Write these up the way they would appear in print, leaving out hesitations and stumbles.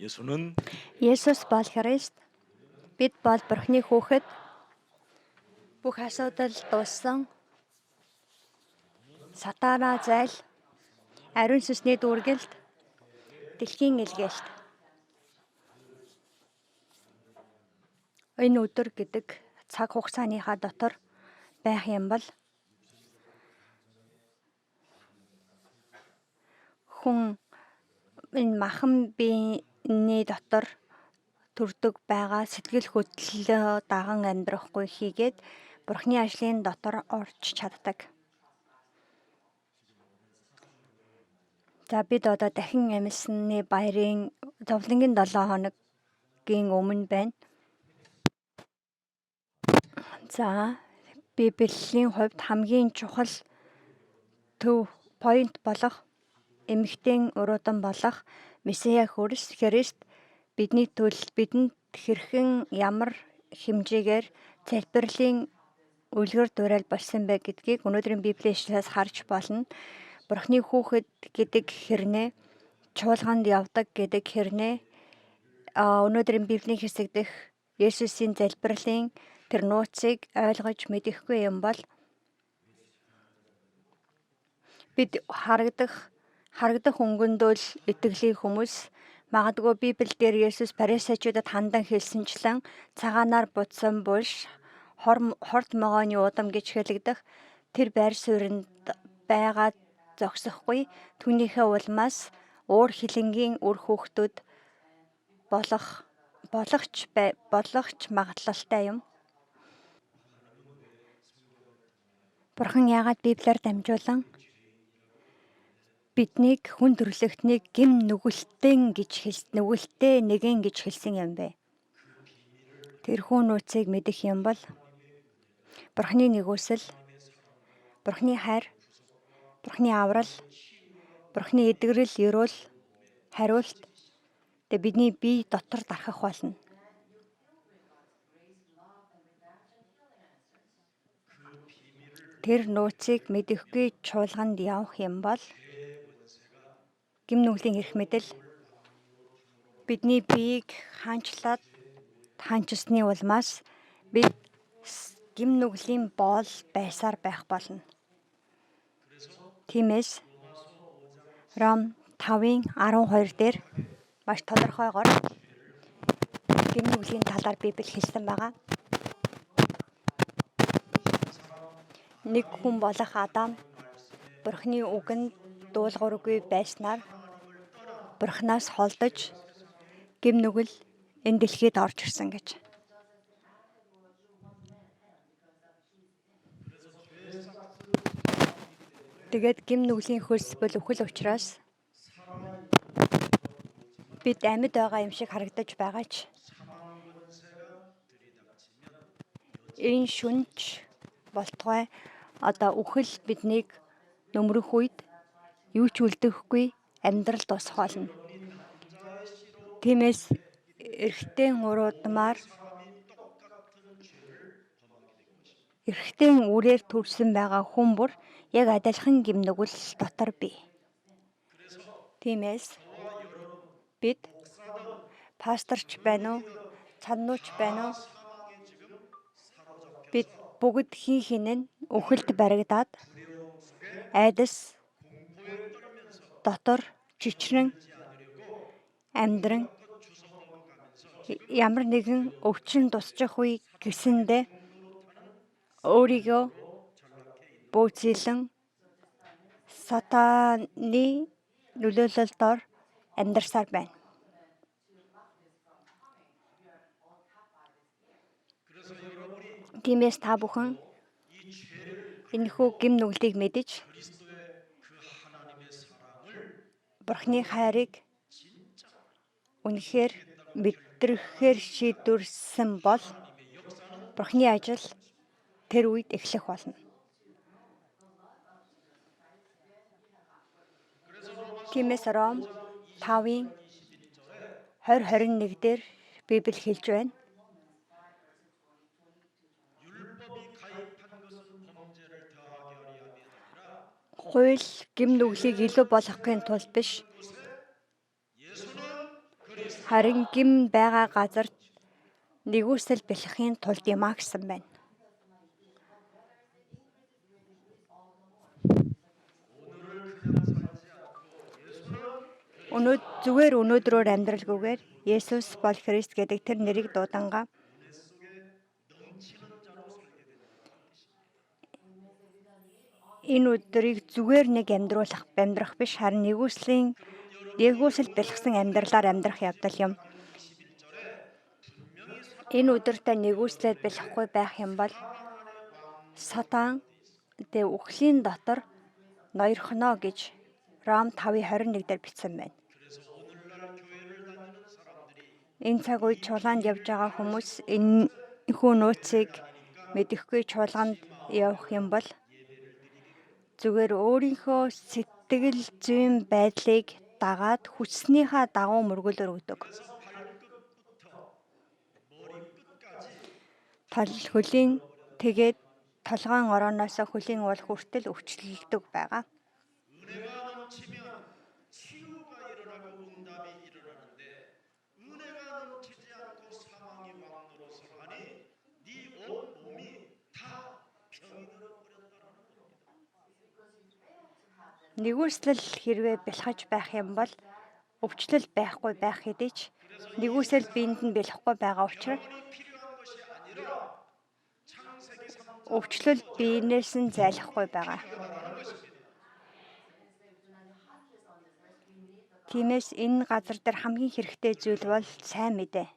예수는 Есүс бол Христ. Бид бол Бурхны хүүхэд. Бүх асуудал дууссан. Сатана зайл, ариун сүнсний дүүргэлт, дэлхийн илгээлт. Энэ өдөр гэдэг цаг хугацааныхаа дотор байх юм бол хүн энэ махан биений дотор төрдөг байгаа сэтгэл хөдлөлөө даган амьдрахгүй хийгээд Бурхны ажлын дотор орж чаддаг. За бид одоо дахин амьсны баярын зовлонгийн 7 хоногийн өмнө байна. За Библийн хувьд хамгийн чухал төв point болох эмэгтэй уруудан болох Месиа Христ бидний төлөө бидэнд хэрхэн ямар хэмжээгээр залбирлын үлгэр дуурайл болсон бэ гэдгийг өнөөдрийн Библийн ишлээс харж болно. Бурхны хүүхэд гэдэг хэрнээ, чуулганд явдаг гэдэг хэрнээ, өнөөдрийн Библийн хэсэг дэх Есүсийн залбирлын тэр нууцыг ойлгож мэдэхгүй юм бол бид харагдах өнгөндөөл итгэлийн хүмүүс магадгүй Библиэл дээр Есүс Фарисеучудад хандан хэлсэнчлэн цагаанаар будсан булш хорт могооны удам гэж хэлэгдэх тэр байр сууринд байгаа зогсохгүй түүнийхээ улмаас уур хилэнгийн үр хүүхдүүд болох магадлалтай юм. Бурхан яагаад Библиэр дамжуулан биднийг хүн төрлөختнийг гим нүгэлтэй нэгэн гэж хэлсэн юм бэ? Тэрхүү нууцыг мэдэх юм бол Бурханы нэгүсэл, Бурханы хайр, Бурханы аврал, Бурханы эдгэрэл, ерөөл, хариулт бидний бие дотор дарахах болно. Тэр нууцыг мэдэхгүй чуулганд явах юм бол гим нүглийн эрх мэдэл бидний биеийг хаанчсны улмаас бид гим нүглийн боол байсаар байх болно. Тиймээс Ром 5:12 дээр маш тодорхойгоор гим нүглийн талаар Библи хэлсэн байгаа. Нэг хүн болох Адам Бурхны үгэнд дуулуургүй байснаар Бурханаас холдож гим нүгэл энэ дэлхийд орж ирсэн гэж. Тэгээд гим нүглийн хөлс бол үхэл учраас бид амьд байгаа юм шиг харагдаж байгаа ч энэ шүнж болтугай одоо үхэл биднийг нөмрөх үед юу ч үлдэхгүй амьдрал дуусах болно. Тиймээс эрэгтэй үрээр төрсэн байгаа хүн бүр яг адилхан гим нүгэл дотор бий. Тиймээс бид пасторч байна уу, цанууч байна уу, бид бүгд хин үхэлд баригдаад айдас дотор чичрэн амьдран ямар нэгэн өвчин тусчих үе гэсэндээ өөрийгөө бөөцөлөн сатаны нөлөөлөлтөөр амьдарсаар байна. Тиймээс та бүхэн энэхүү гим нүглийг мэдэж Бурхны хайрыг үнэхээр мэдрэхээр шийдвэрсэн бол Бурхны ажил тэр үед эхлэх болно. Тиймээс Ром 5:20-21 дээр Библи хэлж байна. Хууль гим нүглийг илүү болгохын тулд биш, Харин гим байгаа газарт нэгүсэл бэлхэхийн тулд юмаа гэсэн байна. Зүгээр өнөөдрөөр амьдралгүйгээр Есүс бол Христ гэдэг тэр нэрийг дуудангаа энэ өдрийг зүгээр нэг амьдрах биш, харин нэгүсэл бэлгсэн амьдралаар амьдрах явдал юм. Энэ өдөртөө нэгүслээд бэлэхгүй байх юм бол Сатан үхлийн дотор ноёрхоно гэж Ром 5:21 дээр бичсэн байна. Энэ цаг үед чуулганд явж байгаа хүмүүс энэ хүү нууцыг мэдэхгүй чуулганд явах юм бол зүгээр өөрийнхөө сэтгэл зүйн байдлыг дагаад хүчснийхаа дагуу мөргөлөөр өгдөг. Тэгээд толгойн орооноос хөлийн уул хүртэл өвчлөлдөг байгаа. Нэгүслэл хэрвээ бэлхэж байх юм бол өвчлөл байхгүй байх хэдий ч нэгүсэл биед нь бэлэхгүй байгаа учраас өвчлөл биенээс нь зайлахгүй байгаа. Тиймээс энэ газар дээр хамгийн хэрэгтэй зүйл бол сайн мэдээ.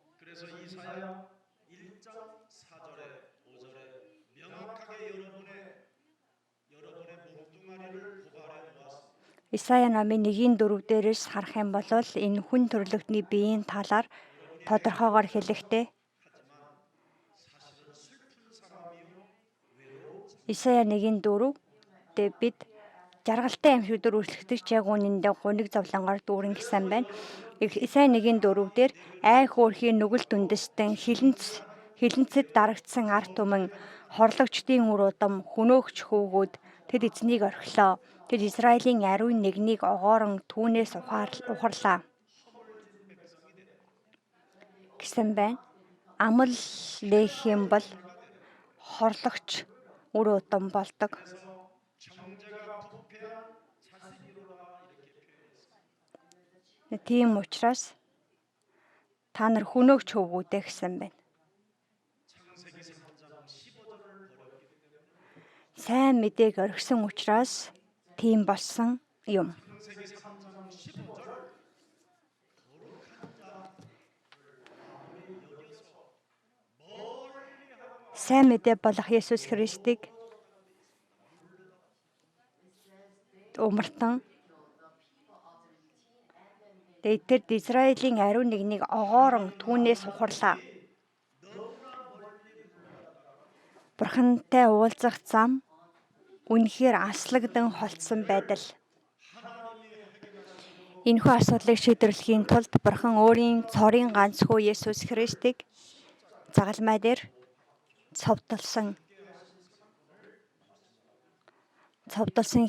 Исая номын 1:4 дээрээс харах юм бол энэ хүн төрлөختний биеийн талаар тодорхойгоор хэлэхдээ Исая 1:4 дээр бид жаргалтай амьсгал үргэлжлэгдэж яг үнэндээ гуниг зовлонгоор дүүрэн гэсэн байна. Исая 1:4 дээр ай хөөрхийн нүгэл дүндэстэн хилэнцэд дарагдсан арт түмэн хорлогчдын үр удам хөнөөгч хүүгүүд тэд эзнийг орхилоо. Тэд Израилийн ариун нэгнийг огоорон түүнээс ухарлаа гэсэн байна. Амал лех юм бол хорлогч үр удам болдог. Тийм учраас та нар хөнөөгч хүүгүүдээ гэсэн байна. Сайн мэдээг орхисон учраас тийм болсон юм. Сайн мэдээ болох Есүс Христийг умартан тэд Израилийн ариун нэгнийг огоорон түүнээс ухарлаа. Бурхантай уулзах зам үнэхээр аслагдан холдсон байдал. Энэхүү асуудлыг шийдвэрлэхийн тулд Бурхан өөрийн цорын ганц хүү Есүс Христийг загалмай дээр цовдлсон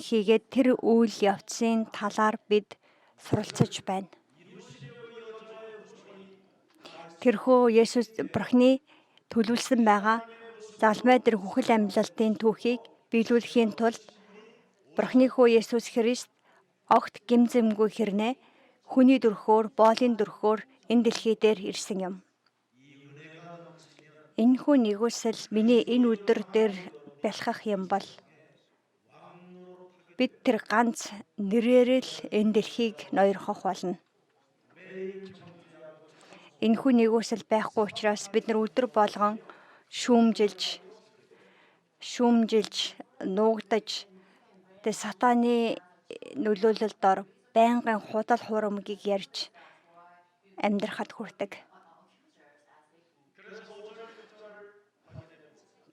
хийгээд тэр үйл явцын талаар бид суралцаж байна. Тэрхүү Есүс Бурханы төлөвлөсөн байгаа загалмай дээр хүхэл амьлалтын түүхийг биелүүлэхийн тулд Бурханы хүү Есүс Христ огт гимзэмгүй хэрнээ хүний дүрхөөр, боолын дүрхөөр энэ дэлхий дээр ирсэн юм. Энэхүү нэгүсэл миний энэ өдөр дээр бэлхэх юм бол бид тэр ганц нэрээр л энэ дэлхийг ноёрхох болно. Энэхүү нэгүсэл байхгүй учраас бид нар өдөр болгон шүүмжилж, нуугдаж, сатаны нөлөөлөлд ор байнгын худал хуурмгийг ярьж амьдрахад хүрдэг.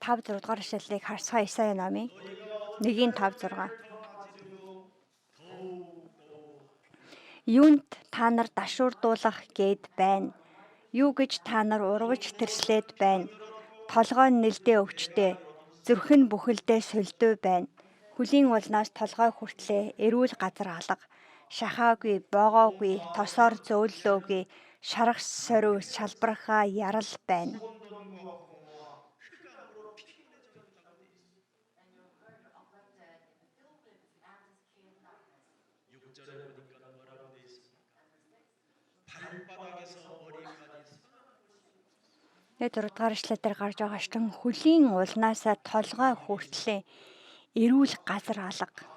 5-6 дугаар ишлэлийг харсаа Исая номын 1:5-6. Юунд та нар дашуурдуулах гээд байна? Юу гэж та нар урвж тэрслээд байна? Толгой нь нэлдээ өвчтэй, зүрх нь бүхэлдээ сольдөө байна. Хөлийн улнаас толгой хүртлээ эрүүл газар алга. Шахаагүй, боогоогүй, тосоор зөөллөөгүй, шарах сорив шалбархаа ярал байна. Тэгээд 4 дугаар ишлэл дээр гарч байгаа штан хөлийн улнаасаа толгой хүртлээ эрүүл газар алга.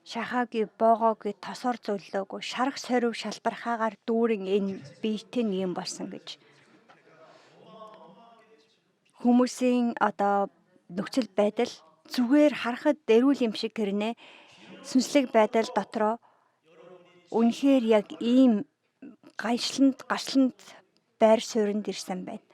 Шахаагүй боогоогүй тосоор зөвлөөгүй шарах сорив шалбархаагаар дүүрэн энэ биетэн юм болсон гэж. Хүмүүсийн нөхцөл байдал зүгээр харахад эрүүл юм шиг гэрнэ. Сүнслэг байдал дотроо үнэхээр яг ийм гашланд байр суурьнд ирсэн байна.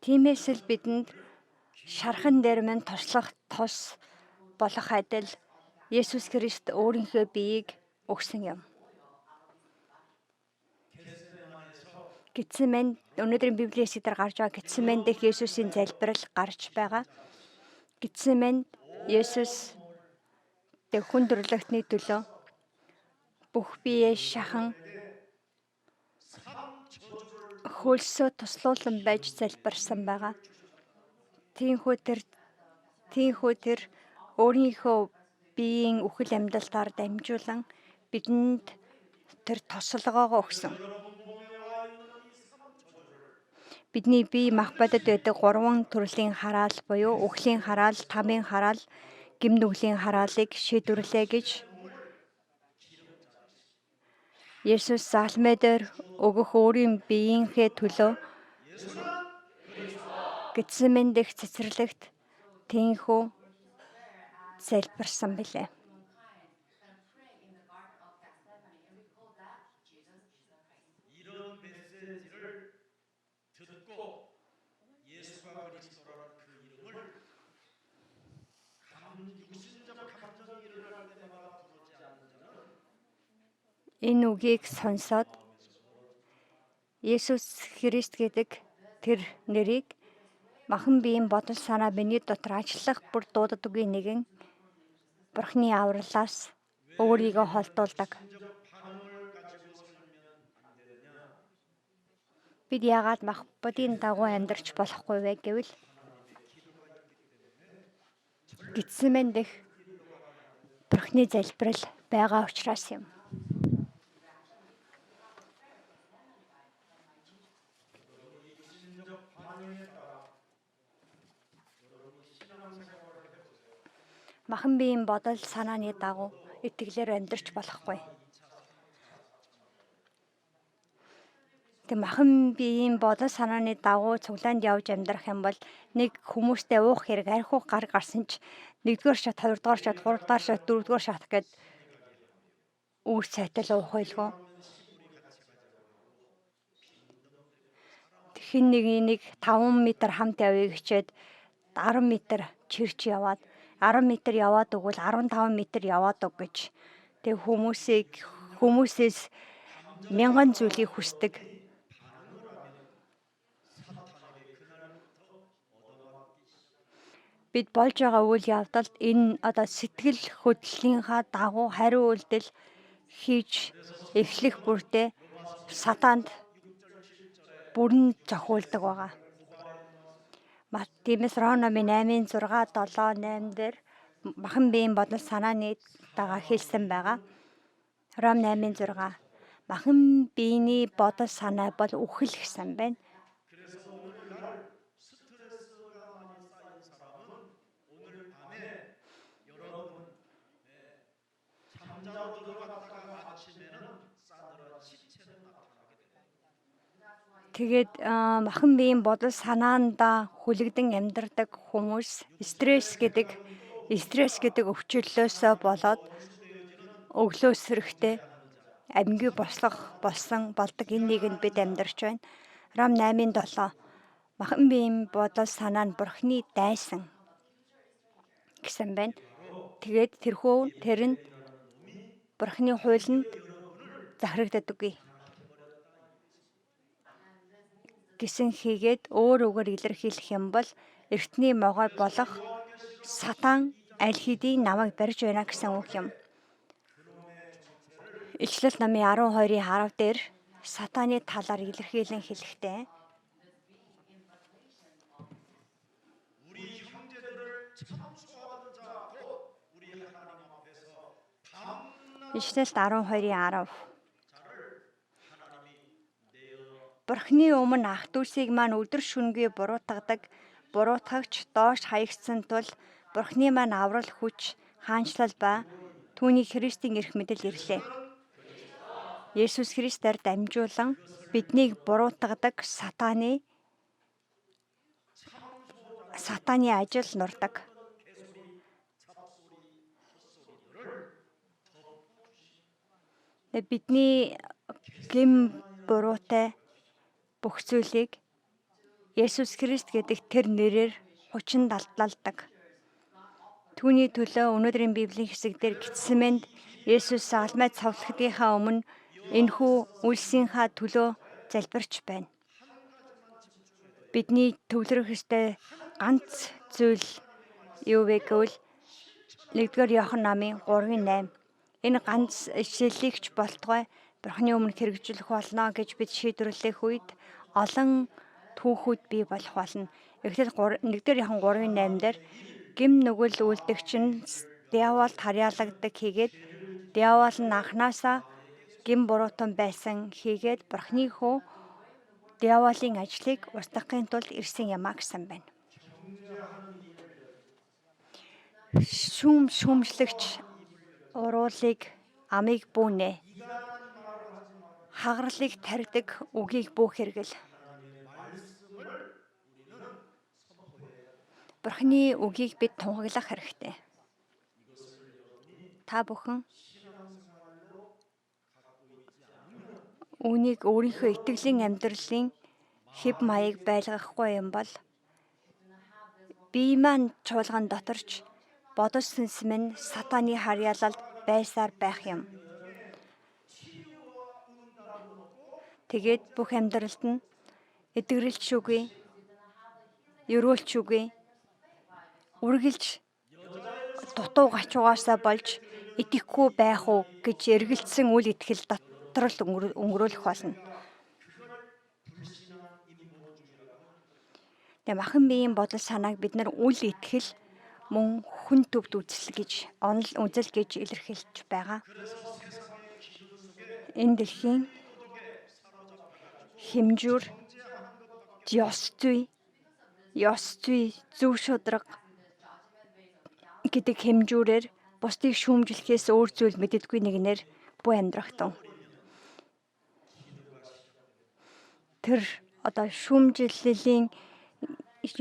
Тиймээс л бидэнд шархан дээр минь туслах тус болох адил Есүс Христ өөрийнхөө биеийг өгсөн юм. Гэтсемэн өнөөдрийн Библийн хэсэг дээр гарч байгаа Гэтсемэн дэх Есүсийн залбирал гарч байгаа. Гэтсемэнд Есүс хүн төрлөختний төлөө бүх биеэ шахан хөлсөө туслуулан байж залбирсан байгаа. Тиймээс тэр өөрийнхөө биеийн үхэл амьдлаар дамжуулан бидэнд тэр тослогоогоо өгсөн. Бидний бие мах бодод байдаг 3 төрлийн хараал буюу үхлийн хараал, тамийн хараал, гим нүглийн хараалыг шийдвэрлэе гэж Есүс заалмай дээр өгөх өөрийн биеийнхээ төлөө Гэтсемэн дэх цэцэрлэгт тийхүү залбирсан билээ. Энэ үгийг сонсоод Есүс Христ гэдэг тэр нэрийг махан биеийн бодол санаа миний дотор ажиллах бүр дууддаггүй нэгэн Бурхны авралаас өөрийгөө холдуулдаг. Бид яагаад мах бодийн дагуу амьдарч болохгүй вэ гэвэл Гэтсемэн дэх Бурхны залбирал байгаа учраас юм. Махан биеийн бодол санааны дагуу итгэлээр амьдарч болохгүй. Тэг махан биеийн бодол санааны дагуу цуглаанд явж амьдрах юм бол нэг хүмүүстэй уух хэрэг архиух гар гарсан ч 1-р шат, 2-р шат, 3-р шат, 4-р шат гэд үүс цайтал уух байлгүй. Хэн нэг 5 м хамт явъя гэчээд 10 м чирч яваад 10 м яваад өгвөл 15 м яваад өг гэж тэг хүмүүсээс мянган зүйлийг хүсдэг. Бид болж байгаа үйл явдалд энэ сэтгэл хөдлөлийнхаа дагуу хариу үйлдэл хийж эхлэх бүртээ сатаанд бүрэн зохиулдаг байгаа. Тиймээс Ром 8:6, 7, 8 дээр махан биеийн бодол санааны дагаа хэлсэн байгаа. Ром 8:6 махан биений бодол санаа бол үхэл гэсэн байна. Тэгээд махан биеийн бодол санаандаа хүлэгдэн амьдардаг хүмүүс стресс гэдэг өвчлөлөөсөө болоод өглөө сэрэгтэй амьгүй болдог энэ нэгэнд бид амьдарч байна. Ром 8:7 Махан биеийн бодол санаа нь Бурхны дайсан гэсэн байна. Тэгээд тэр нь Бурхны хуулинд захирагддаггүй гэсэн хийгээд өөр илэрхийлэх юм бол эртний могой болох Сатан аль хэдийн намайг барьж байна гэсэн үг юм. Илчлэл намын 12-ийн 10 дээр Сатаны талаар илэрхийлэн хэлэхдээ Илчлэл 12-ийн 10 Бурхны өмнө ах дүүсийг маань өдөр шөнөгүй буруутгагч доош хаягдсан тул Бурхны маань аврал хүч хаанчлал ба түүний Христийн эрх мэдэл ирлээ. Есүс Христээр дамжуулан биднийг буруутгадаг Сатаны ажил нурдаг. Бидний гэм буруутай бүх зүйлийг Есүс Христ гэдэг тэр нэрээр хучин далдлалдаг. Түүний төлөө өнөөдрийн Библийн хэсэгдэр гиссэн мэнд Есүс алмай цовдлогдохынхаа өмнө энэхүү үлсийнхаа төлөө залбирч байна. Бидний төвлөрөх ёстой ганц зүйл юу вэ гэвэл 1-р Иохан намын 3:8. Энэ ганц ишлэлийгч болтугай Бурхны өмнө хэрэгжүүлэх болно гэж бид шийдвэрлэх үед олон түүхүүд бий болох болно. Эхлээд 1-р Иохан 3:8 дээр гэм нүгэл үлдэгч нь диаволд харьяалагддаг хийгээд диавол нь анханасаа гэм буруутан байсан хийгээд Бурхны хүү диаволын ажлыг устгахын тулд ирсэн юмаа гэсэн байна. Шүүмжлэгч уруулыг амийг бүүнэ. Хагаралыг тарьдаг үгийг бүүх хэрэгэл. Бурхны үгийг бид тунхаглах хэрэгтэй. Та бүхэн үүнийг өөрийнхөө итгэлийн амьдралын хэв маяг байлгахгүй юм бол бие маань чуулган доторч бодож сүнсмэн Сатаны харьяалалд байсаар байх юм. Тэгээд бүх амьдралд нь эдгэрэлчгүй, ерөөлчгүй, үргэлж дутуу гачуугаасаа болж итгэхгүй байх уу гэж эргэлцсэн үл итгэл дотор л өнгөрөөлөх болно. Тэгээ махан биеийн бодол санааг бид нар үл итгэл мөн хүн төвд үзэл гэж илэрхийлж байгаа. Энэ дэлхийн хэмжүүр, ёс зүй, зөв шударга гэдэг хэмжүүрээр бусдыг шүүмжлэхээс өөр зүйл мэддэггүй нэгнээр буй амьдрахтун. Тэр шүүмжлэлийн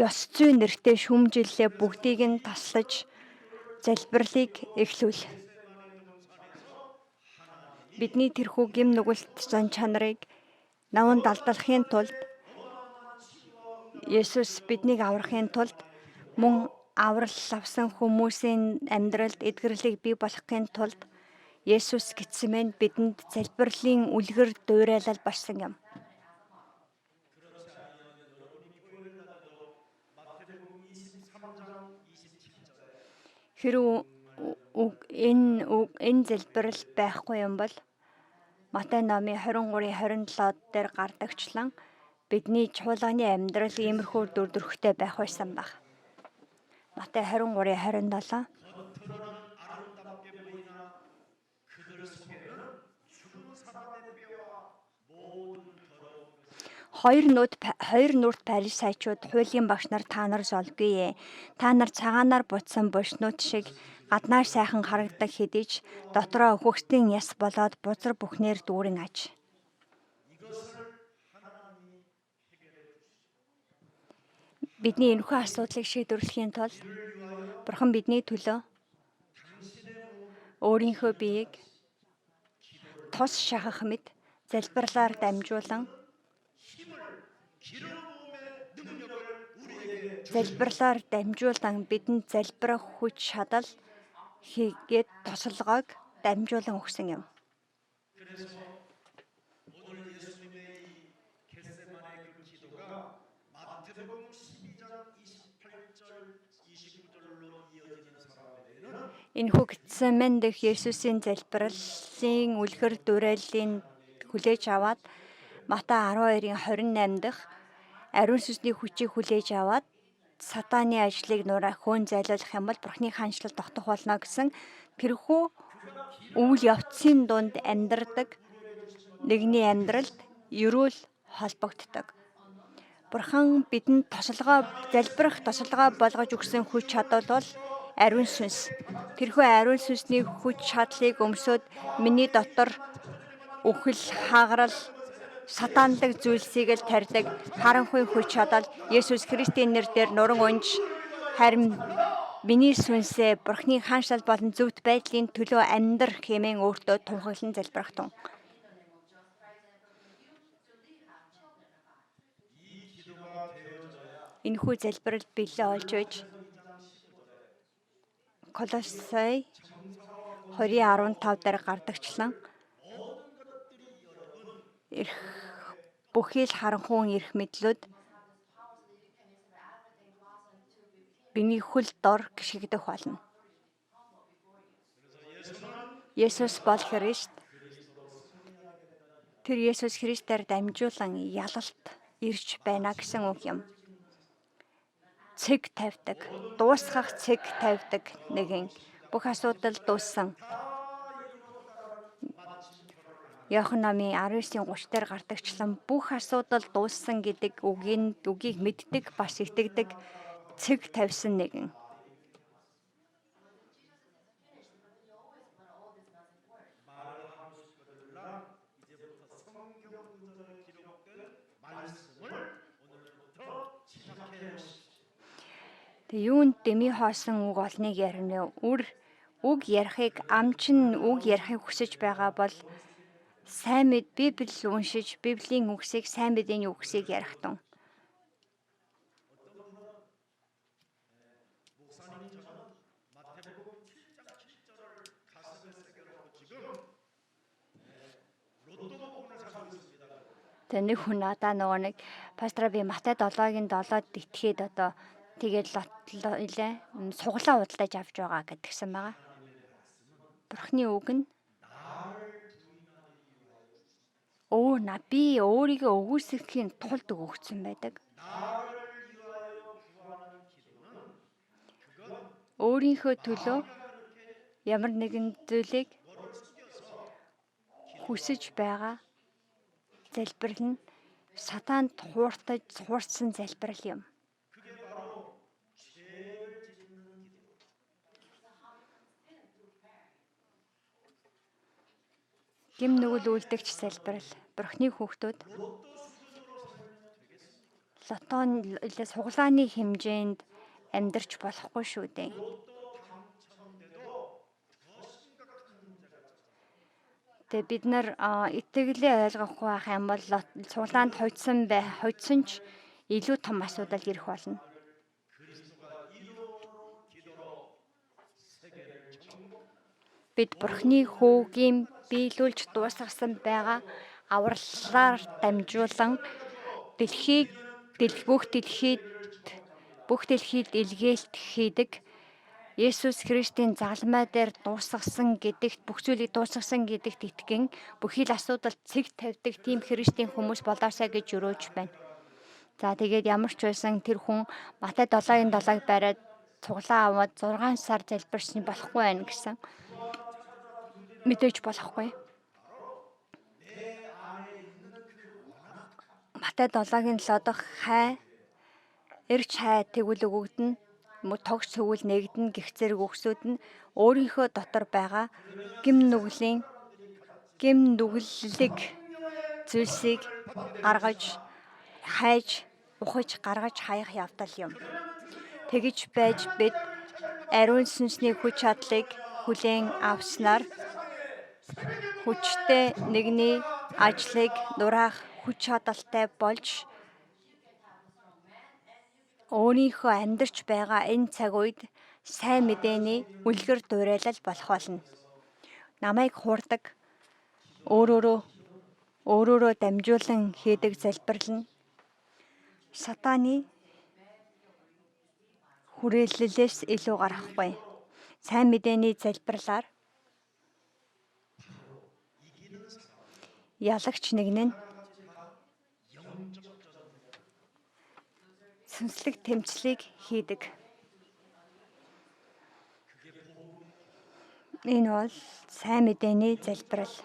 ёс зүй нэртэй шүүмжлэлээ бүгдийг нь таслаж залбирлыг эхлүүл. Бидний тэрхүү гэм нүгэлт зан чанарыг наван далдлахын тулд Есүс биднийг аврахын тулд мөн аврал авсан хүмүүсийн амьдралд эдгэрлийг бий болгохын тулд Есүс гитсмэн бидэнд залбирлын үлгэр дуурайлал барьсан юм. Хэрвээ энэ залбирал байхгүй юм бол Матай номын 23:27 дээр гардагчлан бидний чуулганы амьдрал иймэрхүү дүрдөрхтэй байх байсан баг. Матай 23:27 Хоёр нүрт фарисеучуд хуулийн багш нар та нар золгүй ээ. Та нар цагаанаар бутсан бошнууд шиг гаднаар сайхан харагдаг хэдий ч дотроо хөхтийн яс болоод бузар бүхнээр дүүрэн аж. Бидний энэхүү асуудлыг шийдвэрлэхийн тулд Бурхан бидний төлөө өөрийнхөө биеийг тус шахах мэт залбирлаар дамжуулан залбирлаар дамжуулан бидэнд залбирах хүч чадал хийгээд тусалгааг дамжуулан өгсөн юм. 오늘 예수님의 이 겟세마네 그 기도가 마태복음 12장 28절 29절로 이어지는 사람에게는 Энэхүү Гетсеман дэх Есүсийн залбирлын үлгэр дуурайллын хүлээж аваад Матай 12-ын 28 дахь ариун сүнсний хүчийг хүлээж аваад сатааны ажлыг нураа хөөн зайлуулах юм бол Бурхны хаанчлал тогтох болно гэсэн тэрхүү үйл явцын дунд амьдардаг нэгний амьдралд ерөөл холбогддог. Бурхан бидэнд залбирах тусалгаа болгож өгсөн хүч чадвар бол ариун сүнс. Тэрхүү ариун сүнсний хүч чадлыг өмсөд миний дотор үхэл, хагарал, сатаанлаг зүйлсийг л тарьдаг харанхуй хүч чадал Есүс Христийн нэрээр нуран унж харин миний сүнсээ Бурхны хаанчлал болон зөвхт байдлын төлөө амьдрах хэмээн өөртөө тунхаглан залбирах тун. Энэхүү залбирал билээ олж байж Колосай 2:15 дээр гардагчлан бүхий л харанхуун эрх мэдлүүд биний хөл дор гიშгдэх болно. Есүс бол Христ. Тэр Есүс Христээр дамжуулан ялалт ирж байна гэсэн үг юм. Цэг тавьдаг, дуусгах цэг тавьдаг нэгэн бүх асуудал дууссан. Иохан номын 19:30 дээр гардагчлан бүх асуудал дууссан гэдэг үгийг мэддэг бас итгэдэг цэг тавьсан нэгэн. Тэг юунд дэми хоосон үг олныг ярина. Үг ярихыг амчин үг ярихыг хүсэж байгаа бол сайн мэд Библи уншиж Библийн үгсийг сайн мэдээний үгсийг ярих тун. Тэ нэг хүн надаа нэг пастора би Матай 7-гийн 7-д итгээд одоо тэгээд суглаа худалдаж авч байгаа гэдгсэн байгаа. Бурхны үг нь би өөрийгөө өгөөсөхийн тулд өгөгдсөн байдаг. Өөрийнхөө төлөө ямар нэгэн зүйлийг хүсэж байгаа залбирал нь сатаанд хуурсан залбирал юм. Гим нүгэл үлдэгч залбирал. Бурхны хүүхдүүд суглааны хэмжээнд амьдарч болохгүй шүү дээ. Тэгээ бид нар итгэлээ ойлгохгүй байх юм бол суглаанд хоцсон ч илүү том асуудал ирэх болно. Бид Бурхны хөөгийн биелүүлж дуусгасан байгаа авралаар дамжуулан бүх дэлхийд илгээлт хийдэг Есүс Христийн загалмай дээр дуусгасан гэдэгт бүх зүйлийг дуусгасан гэдэгт итгэн бүхий л асуудал цэг тавьдаг тийм Христийн хүмүүс болоосаа гэж өрөөж байна. За тэгээд ямар ч байсан тэр хүн Матай 7:7-ыг бариад цуглаа аваад 6 сар залбирсан болохгүй байх гэсэн. Мэдээж болохгүй. Матай 7-7 дахь эрч хай тэгвэл өгөгдөн, тогч тэгвэл нэгдэн гэх зэрэг үгсүүд нь өөрийнхөө дотор байгаа гим нүглэг зүйлсийг гаргаж хаях явдал юм. Тэгж байж бид ариун сүнсний хүч чадлыг хүлээн авснаар хүчтэй нэгний ажлыг нураах хүч чадалтай болж өөрийнхөө амьдарч байгаа энэ цаг үед сайн мэдээний үлгэр дуурайлал болох болно. Намайг хуурдаг, өөрөөрөө дамжуулан хийдэг залбирал нь сатааны хүрээллээс илүү гарахгүй. Сайн мэдээний залбирлаар ялагч нэгэн нь сүнслэг тэмцлийг хийдэг. Энэ бол сайн мэдээний залбирал.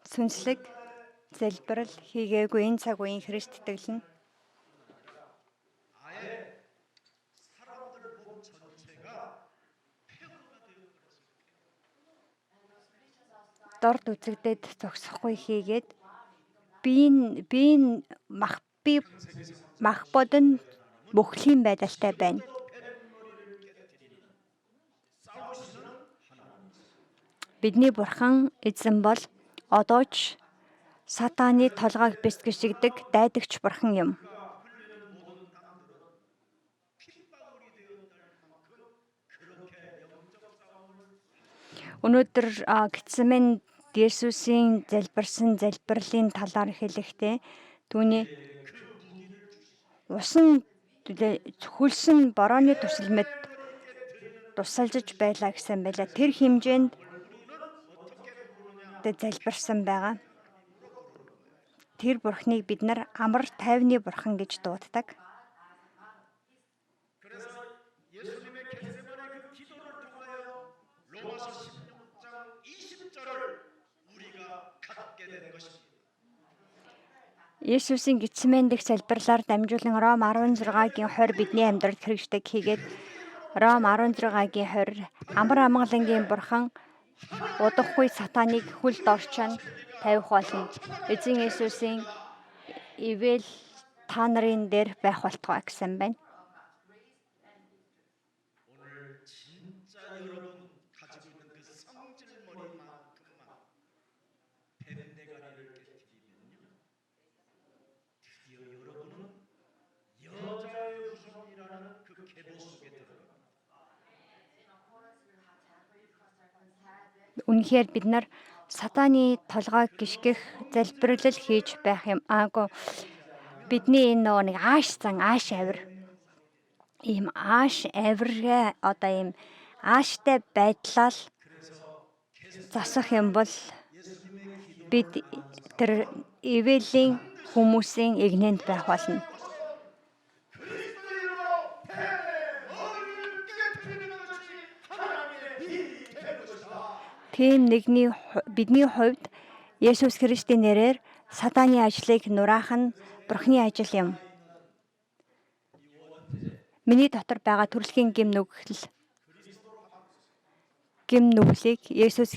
Сүнслэг залбирал хийгээгүй энэ цаг үеийн Христ итгэл нь дорд үзэгдээд зогсохгүй хийгээд биеийн мах бодон мөхлийн байдалтай байна. Бидний бурхан эзэн бол одоо ч сатааны толгойг бэлтгэждэг дайдагч бурхан юм. Өнөөдөр Гетсеманд Есүсийн залбирсан залбирлын талаар хэлэхдээ түүний усан хөлсөн борооны төсөлмөд тусалж байлаа гэсэн байлаа. Тэр хэмжээнд залбирсан байгаа. Тэр бурхныг бид нар амар тайвны бурхан гэж дууддаг. Есүсийн Гетсеманд дэх залбирлаар дамжуулан Ром 16-гийн 20 бидний амьдралд хэрэгждэг хийгээд Ром 16-гийн 20 амар амгалангийн бурхан удахгүй сатаныг хүл дорчон тавих болно. Эзэн Есүсийн ивэл та нарын дээр байх болтугай гэсэн байна. Үнэхээр бид нар сатааны толгойг гიშгэх залбирлал хийж байх юм. Бидний энэ нэг ааш авир ийм ааш авиргаа одоо ийм ааштай байдлаар засах юм бол бид тэр эвэлийн хүмүүсийн игнэнд байх болно. Тийм нэгний бидний хувьд Есүс Христийн нэрээр сатааны ажлыг нураах нь Бурхны ажил юм. Миний дотор байгаа төрөлхийн гим нүглийг Есүс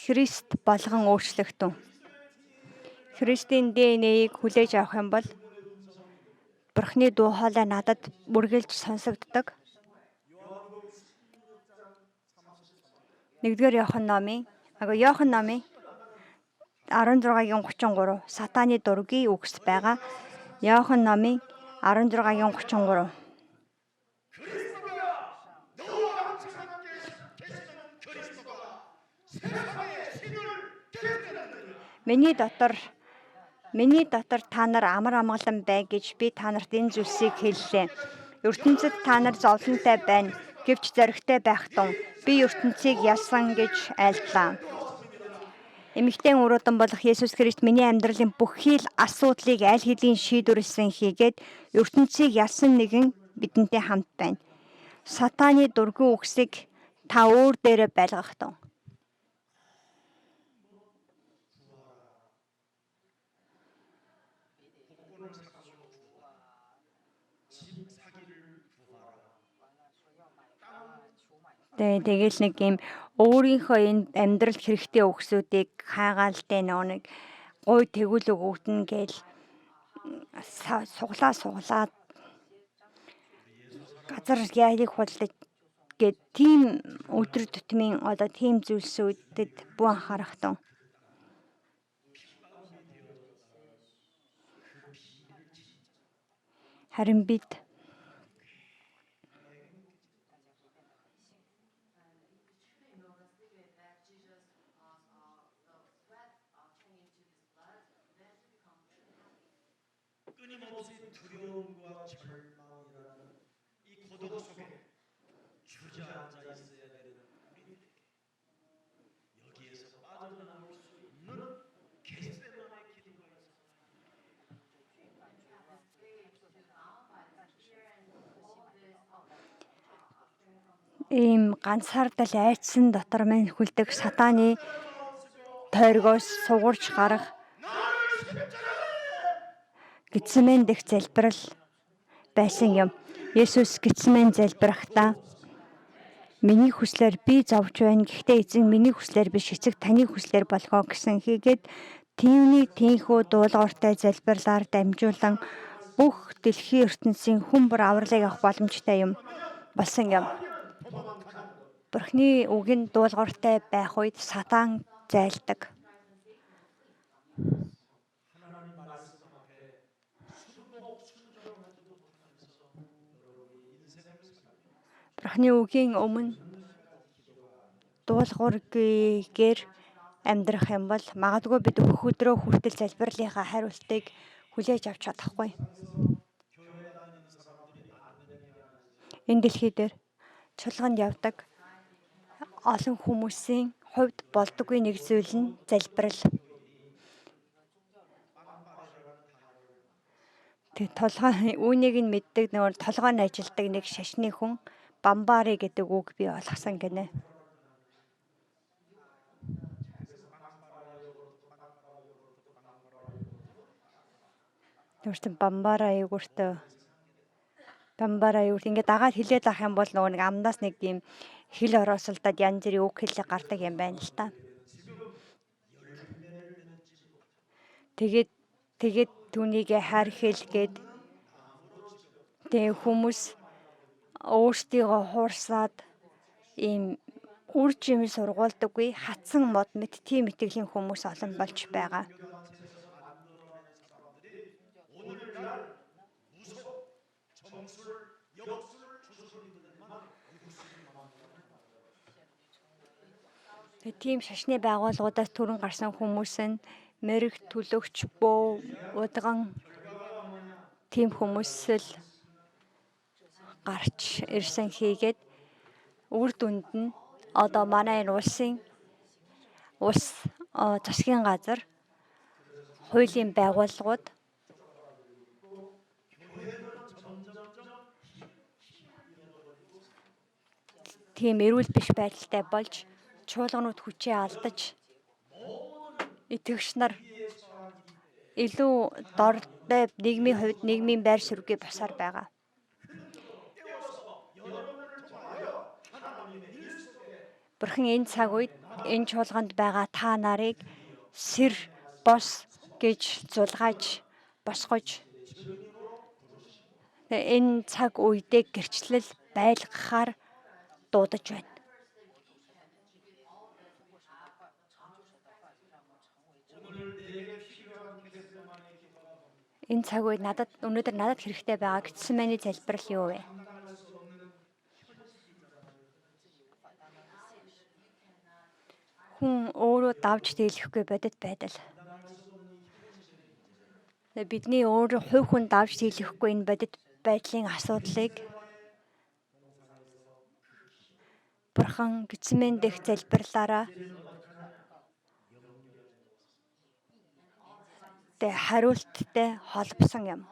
Христ болгон өөрчлөгдөн. Христийн ДНХ-ийг хүлээж авах юм бол Бурхны дуу хоолой надад үргэлж сонсогддог. 1-р Иохан номын 16-гийн 33 сатааны дургийн үгс байгаа. Иохан номын 16-гийн 33. Миний дотор та нар амар амгалан бай гэж би та нарт энэ зүйлсийг хэллээ. ертөнцид та нар зовлонтой байна. Гэвч зоригтой байх тун би ертөнцийг ялсан гэж айлтлаа. Эмэгтэй өрөөдөн болох Есүс Христ миний амьдралын бүхий л асуудлыг аль хэдийн шийдвэрлсэн хийгээд ертөнцийг ялсан нэгэн бидэнтэй хамт байна. Сатааны дургүй үгсийг та өөр дээрээ байлгах тун. Тэгэл нэг юм өөрийнхөө энэ амьдралд хэрэгтэй өгсүүдийг хайгаалтай нэг гой тэгүүл өгөгдөн гээл суглаад газар яарыг хулдаж гэд тийм өдөр тутмын одоо тийм зүйлсүүдэд бүх анхаарах тун. Харин бид 끊임없이 두려움과 절망이라는 이 고독 속에 주저앉아 있어야 되는 우리들에게 여기에서 빠져나올 수 있는 겟세마네 기도가 있습니다. ийм ганцаардал айдсан дотор минь хүлдэг сатааны тойргоос сугарч гарах Гэтсемэн дэх залбирал байсан юм. Есүс Гэтсемэн залбирахдаа миний хүслээр би зовж байна. Гэхдээ эзэн миний хүслээр биш эцэг таны хүслээр болгоо гэсэн хийгээд тиймний тийхүү дуулууртай залбирлаар дамжуулан бүх дэлхийн ертөнцийн хүн бүр авралыг авах боломжтой юм болсон юм. Бурхны үгэнд дуулууртай байх үед сатан зайлдаг. 하나님 말씀 앞에 순복 순종하지도 못하면서 여러분이 인생을 살아요. Бурхны үгийн өмнө дуулуургүйгээр амьдрах юм бол магадгүй бид өөхөдрөө хүртэл залбирлынхаа хариултыг хүлээж авч чадахгүй. 교회 다니는 사람들이 많은데 Энэ дэлхий дээр чуулганд явдаг олон хүмүүсийн хувьд болдоггүй нэг зүйл нь залбирал. Тэг толгой үүнийг нь мэддэг нөгөө толгойн ажилдаг нэг шашны хүн бамбари гэдэг үг би олгосон гинэ. Тэгвэл бамбара югурт ингээд дагаад хилээд авах юм бол нөгөө нэг амнаас нэг юм хил ороосолдод янз бүрийн үг хэллэг гардаг юм байна л та. Тэгээд түүнийг хайр хэлгээд тэг хүмүүс өөрсдийгөө хуурсаад ийм үр жимс сургуулдаггүй хатсан мод мэт тийм итгэлийн хүмүүс олон болж байгаа. Тийм шашны байгууллагуудаас түрэн гарсан хүмүүс нь мэрэг төлөгч бөө удган тийм хүмүүс л гарч ирсэн хийгээд үр дүнд нь одоо манай энэ улс засгийн газар хуулийн байгууллагууд тийм эрүүл биш байдалтай болж чуулганууд хүчээ алдаж итгэгч нар илүү дортой нийгмийн хувьд нийгмийн байр суурьг босоор байгаа. Бурхан энэ цаг үед энэ чуулганд байгаа та нарыг сэр бос гэж зулгааж босгож энэ цаг үедээ гэрчлэл байлгахаар дуудаж байна. Энэ цаг үед өнөөдөр надад хэрэгтэй байгаа Гэтсемэний залбирал юу вэ? Хүн өөрөө давж дийлэхгүй бодит байдал. Бидний өөрөө хувь хүн давж дийлэхгүй энэ бодит байдлын асуудлыг Бурхан Гэтсемэн дэх залбирлаараа хариулттай холбосон юм.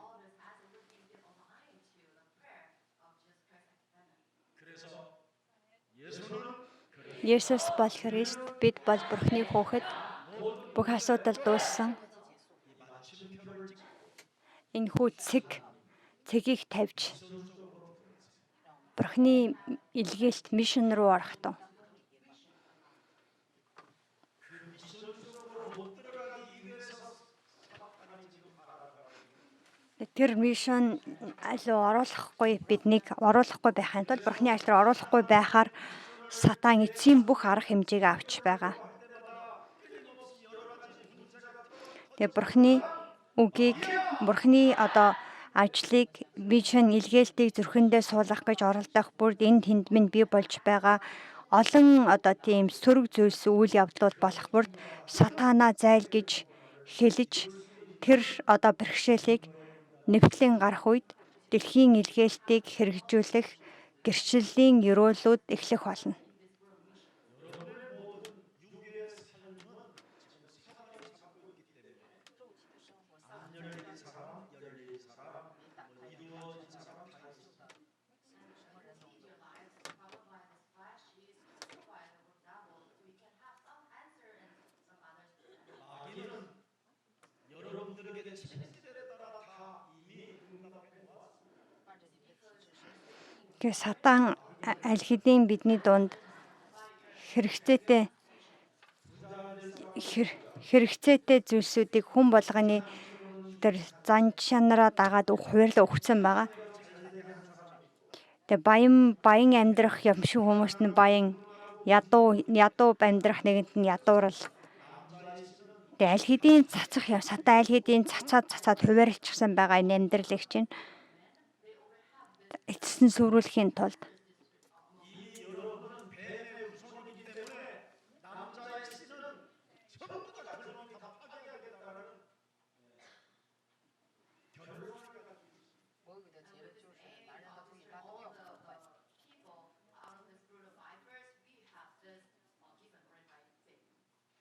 Есүс бол Христ, бид бол Бурхны хүүхэд. Бүх асуудал дууссан. Энэхүү цэгийг тавьж Бурхны илгээлт мишн руу орох тун. Тэр мишн алуу оруулахгүй биднийг оруулахгүй байхын тулд Бурхны аль руу оруулахгүй байхаар сатан эцсийн бүх арга хэмжээг авч байгаа. Тэгээ Бурхны үгийг Бурхны ажлыг вижн илгээлтийг зүрхэндээ суулгах гэж оролдох бүр энэ тэнд минь бий болж байгаа олон тийм сөрөг зүйлс үйл явдлууд болох бүрд сатанаа зайл гэж хэлж тэр бэрхшээлийг нэвтлийн гарах үед дэлхийн илгээлтийг хэрэгжүүлэх гэрчлэлийн ёроолууд эхлэх болно. 여러분들에게 체질에 따라 다 이미 응답해 왔습니다. Тэгэхээр сатан аль хэдийн бидний дунд хэрэгцээтэй зүйлсүүдийг хүн болгоны тэр зан чанараа дагаад хуваарлаа өгсөн байгаа. Тэгээ баян амьдрах юмшиг хүмүүст нь баян, ядуу амьдрах нэгэнд нь ядуурал. Тэгээ аль хэдийн сатан аль хэдийн цацаад хуваарлчихсан байгаа энэ амьдралыг чинь эцэст нь сүрүүлэхийн тулд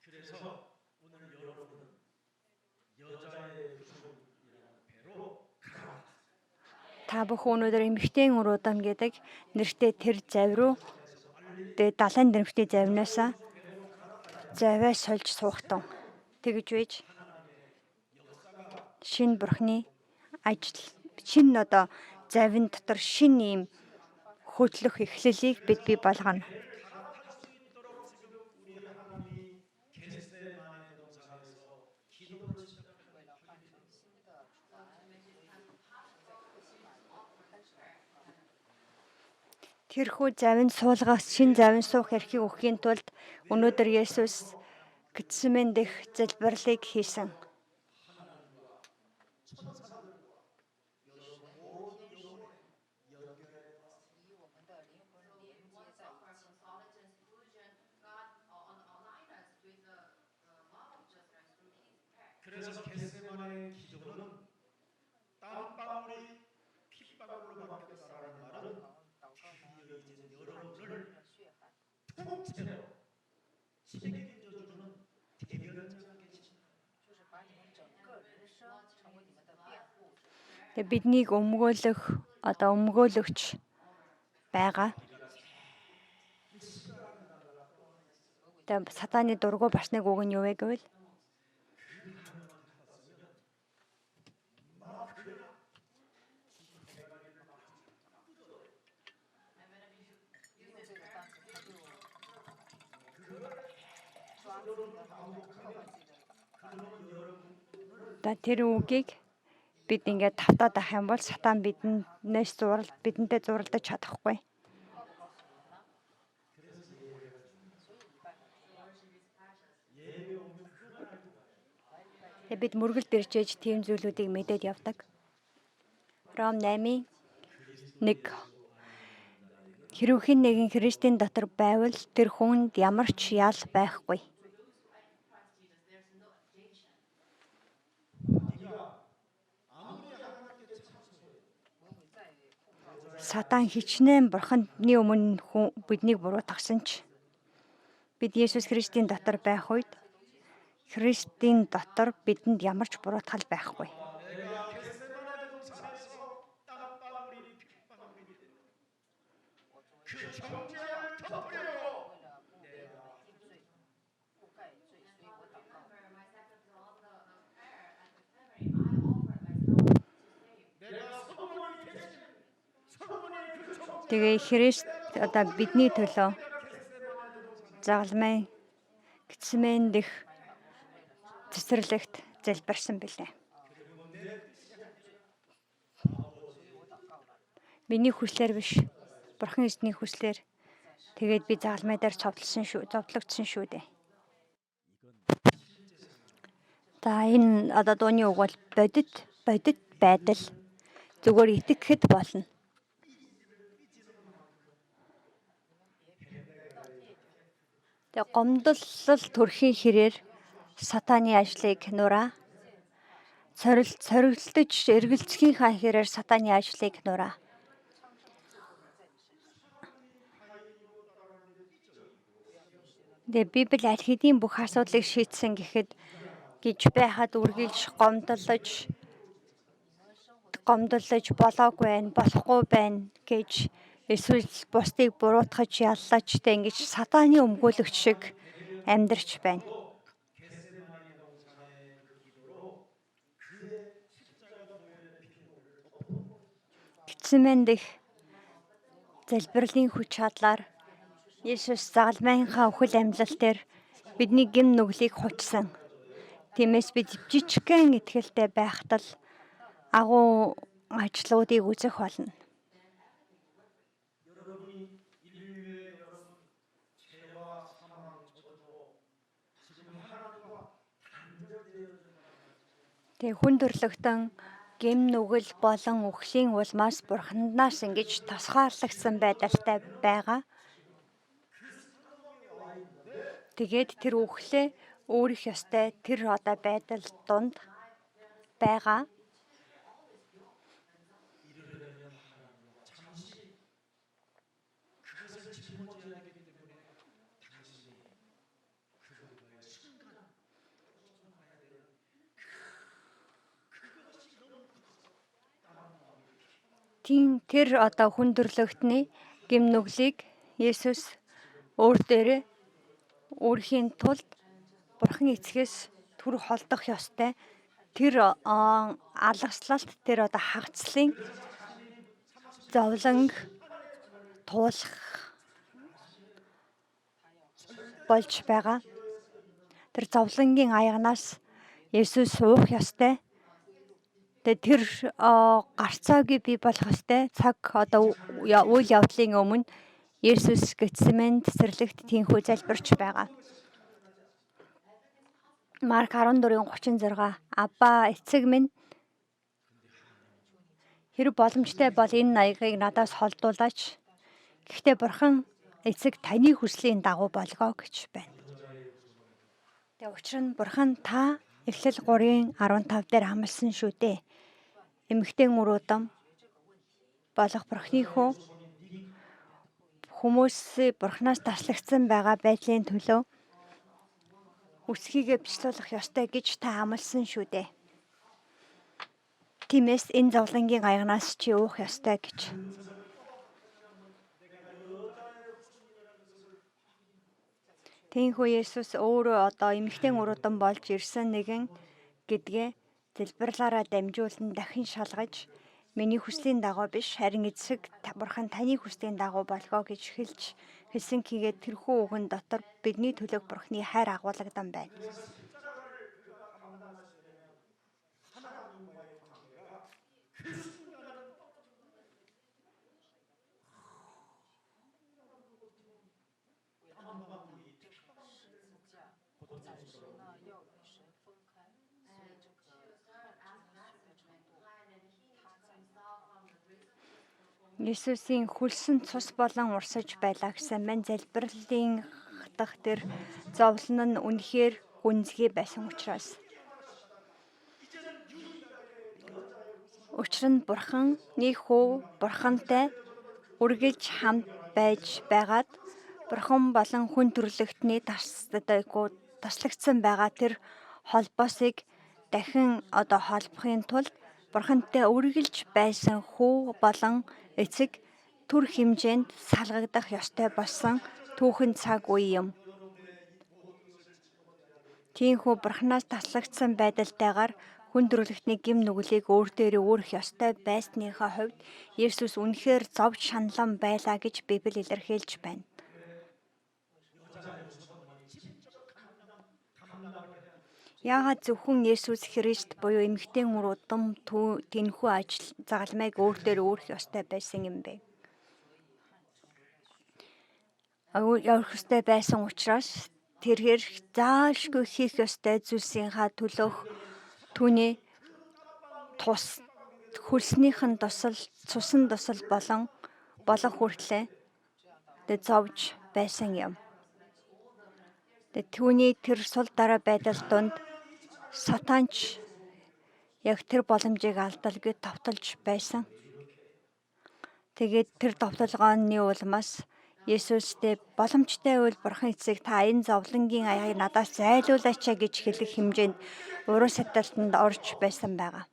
그래서 오늘 여러분은 여자의 주름이라는 배로 та бүхэн өнөөдөр эмэгтэйн уруудан гэдэг нэртэй тэр завь руу тэгээ далайн дэрэмхтэй завнаасаа завиа сольж суухтун. Тэгж байж шинэ бурхны ажил шинэ завин дотор шинэ ийм хөдлөх эхлэлийг бид бий болгоно. Тэрхүү завин суулгаас шинэ завин суух эрхийг өгөхийн тулд өнөөдөр Есүс Гэтсеман дэх залбирлыг хийсэн. 그래서 겟세마네의 기도는 땀방울이 핏방울로 바뀌었다는 말은 주여 이제 여러분을 통째로 책임져주는 대변자가 계십니다. Тэгээ биднийг өмгөөлөгч байгаа. Тэгээ сатаны дургу барсныг үг нь юу вэ гэвэл тэр үгийг бид ингээд тавтаад авах юм бол сатан бидэнтэй зуралдаж чадахгүй. Бид мөргөлд иржээж тийм зүйлүүдийг мэдээд явдаг. Ром 8:1 Хэрвээ нэгэн Христийн дотор байвал тэр хүнд ямар ч ял байхгүй. Сатан хичнээн бурханы өмнө биднийг буруутгасан ч бид Есүс Христийн дотор байх үед Христийн дотор бидэнд ямар ч буруутгал байхгүй. Тэгээ Христ бидний төлөө загалмай Гэтсеман дэх цэцэрлэгт залбирсан билээ. Миний хүслээр биш, Бурхан эзний хүслээр тэгээд би загалмай дээр зовлогдсон шүү дээ. За энэ дууны үг бол бодит байдал. зүгээр итгэхэд болно. Тэгээ гомдлол төрхийн хэрээр сатааны ажлыг нураа. Сорилтож эргэлзэхийнхаа хэрээр сатааны ажлыг нураа. Тэгээ Библи аль хэдийн бүх асуудлыг шийдсэн гэхэд гэж байхад үргэлж гомдлож болоогүй байна, болохгүй байна гэж эсвэл бусдыг буруутгаж яллаж тэ ингэж сатааны өмгөөлөгч шиг амьдарч байна. Гэтсемэн дэх залбирлын хүч чадлаар Есүс загалмайнхаа үхэл амьлал дээр бидний гэм нүглийг хучсан. Тиймээс бид жижигхэн итгэлтэй байхад л агуу ажлуудыг үзэх болно. Тэгээ хүн төрлөختөн гэм нүгэл болон үхлийн улмаас Бурханаас ингэж тусгаарлагдсан байдалтай байгаа. Тэгээд тэр үхлээ өөрөх ёстой тэр одоо байдал донд байгаа. Тэр одоо хүн төрлөختний гэм нүглийг Есүс өөр дээрээ өөрхийн тулд Бурхан эцгээс түр холдох ёстой. Тэр алгаслалт тэр одоо хагацлын зовлонг туулах болж байгаа. Тэр зовлонгийн аягнаас Есүс уух ёстой. Тэгээд тэр гарцаагүй бий болох ёстой. Цаг одоо үйл явдлын өмнө Есүс Гетсеманд цэцэрлэгт тийхүү залбирч байгаа. Марк 14:36 Абба эцэг минь хэрэг боломжтой бол энэ наягийг надаас холдуулаач. Гэхдээ Бурхан эцэг таны хүслийн дагуу болгоо гэж байна. Тэгээ учир нь Бурхан та Эхлэл 3:15 дээр хамласан шүү дээ. Эмэгтэй өрөөдөн болох Бурханы хүү хүмүүсээ Бурханаас таслагдсан байгаа байдлын төлөө үсгийгээ бичлүүлэх ёстой гэж та амласан шүү дээ. Тиймээс энэ зовлонгийн аягнаас чи уух ёстой гэж. Тийхүү Есүс өөрөө одоо эмэгтэй өрөөдөн болж ирсэн нэгэн гэдгээ залбирлаараа дамжуулан дахин шалгаж миний хүслийн дагуу биш харин эцэг Бурхан таны хүслийн дагуу болгоо гэж хэлсэн хийгээд тэрхүү үгэн дотор бидний төлөөх Бурханы хайр агуулгадан байна. Есүсийн хөлсөн цус болон урсаж байлаа гэсэн мань залбирлын дах тэр зовлон нь үнэхээр гүнзгий байсан учраас. Учир нь Бурханы хүү Бурхантай үргэлж хамт байж байгаад Бурхан болон хүн төрлөختний таслагдсан байгаа тэр холбоосыг дахин одоо холбохын тулд Бурхантай үргэлж байсан хүү болон эцэг түр хэмжээнд салгагдах ёстой болсон түүхэн цаг үе юм. Тийхүү Бурханаас таслагдсан байдалтайгаар хүн төрлөختний гэм нүглийг өөр дээрээ өөрөх ёстой байсныхаа хувьд Есүс үнэхээр зовж шаналан байлаа гэж Библи илэрхийлж байна. Яагаад зөвхөн Есүс Христ буюу эмэгтэй өрөөдөн тэнхүү ажил загалмайг өөр дээр өөрөх ёстой байсан юм бэ? Явах ёстой байсан учраас тэрээр заашгүй хийх ёстой зүйлсийнхаа төлөөх түүний тус хөлснийхэн тусал, цусан тусал болох хүртлээр зовж байсан юм. Түүний тэр сул дараа байдал донд сатанч яг тэр боломжийг алдалгүй товтолж байсан. Тэгээд тэр товтолгооны улмаас Есүстэй боломжтой үйл бурхан эцэг та энэ зовлонгийн аяыг надаас зайлуулаач гэж хэлэх хэмжээнд уруу саталтанд орж байсан байгаа.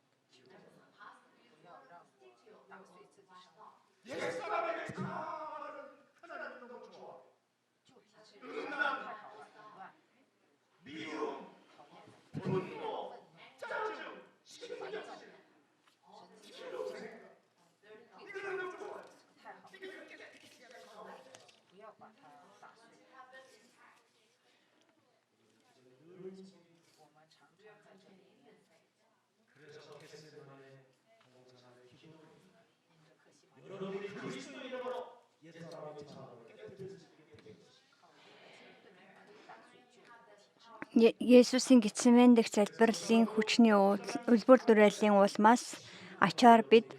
Есүсийн Гетсеман дэх залбирлын хүчний үлбэр дуурайлын улмаас ачаар бид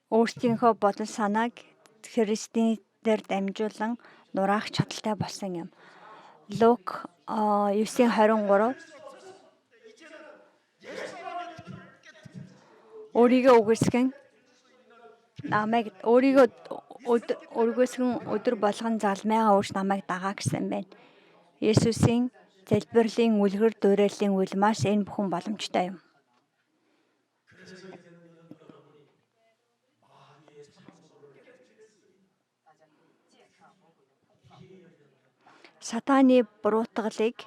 өөрсдийнхөө бодол санааг Христийн дээр дамжуулан нураах чадaltaй болсон юм. Лук 9:23 өөрийгөө үгүйсгэн өдөр болгон залмайгаа өөрч намайг дагаа гэсэн байна. Есүсийн залбирлын үлгэр дуурайлын улмаас энэ бүхэн боломжтой юм. Сатаны буруутгалыг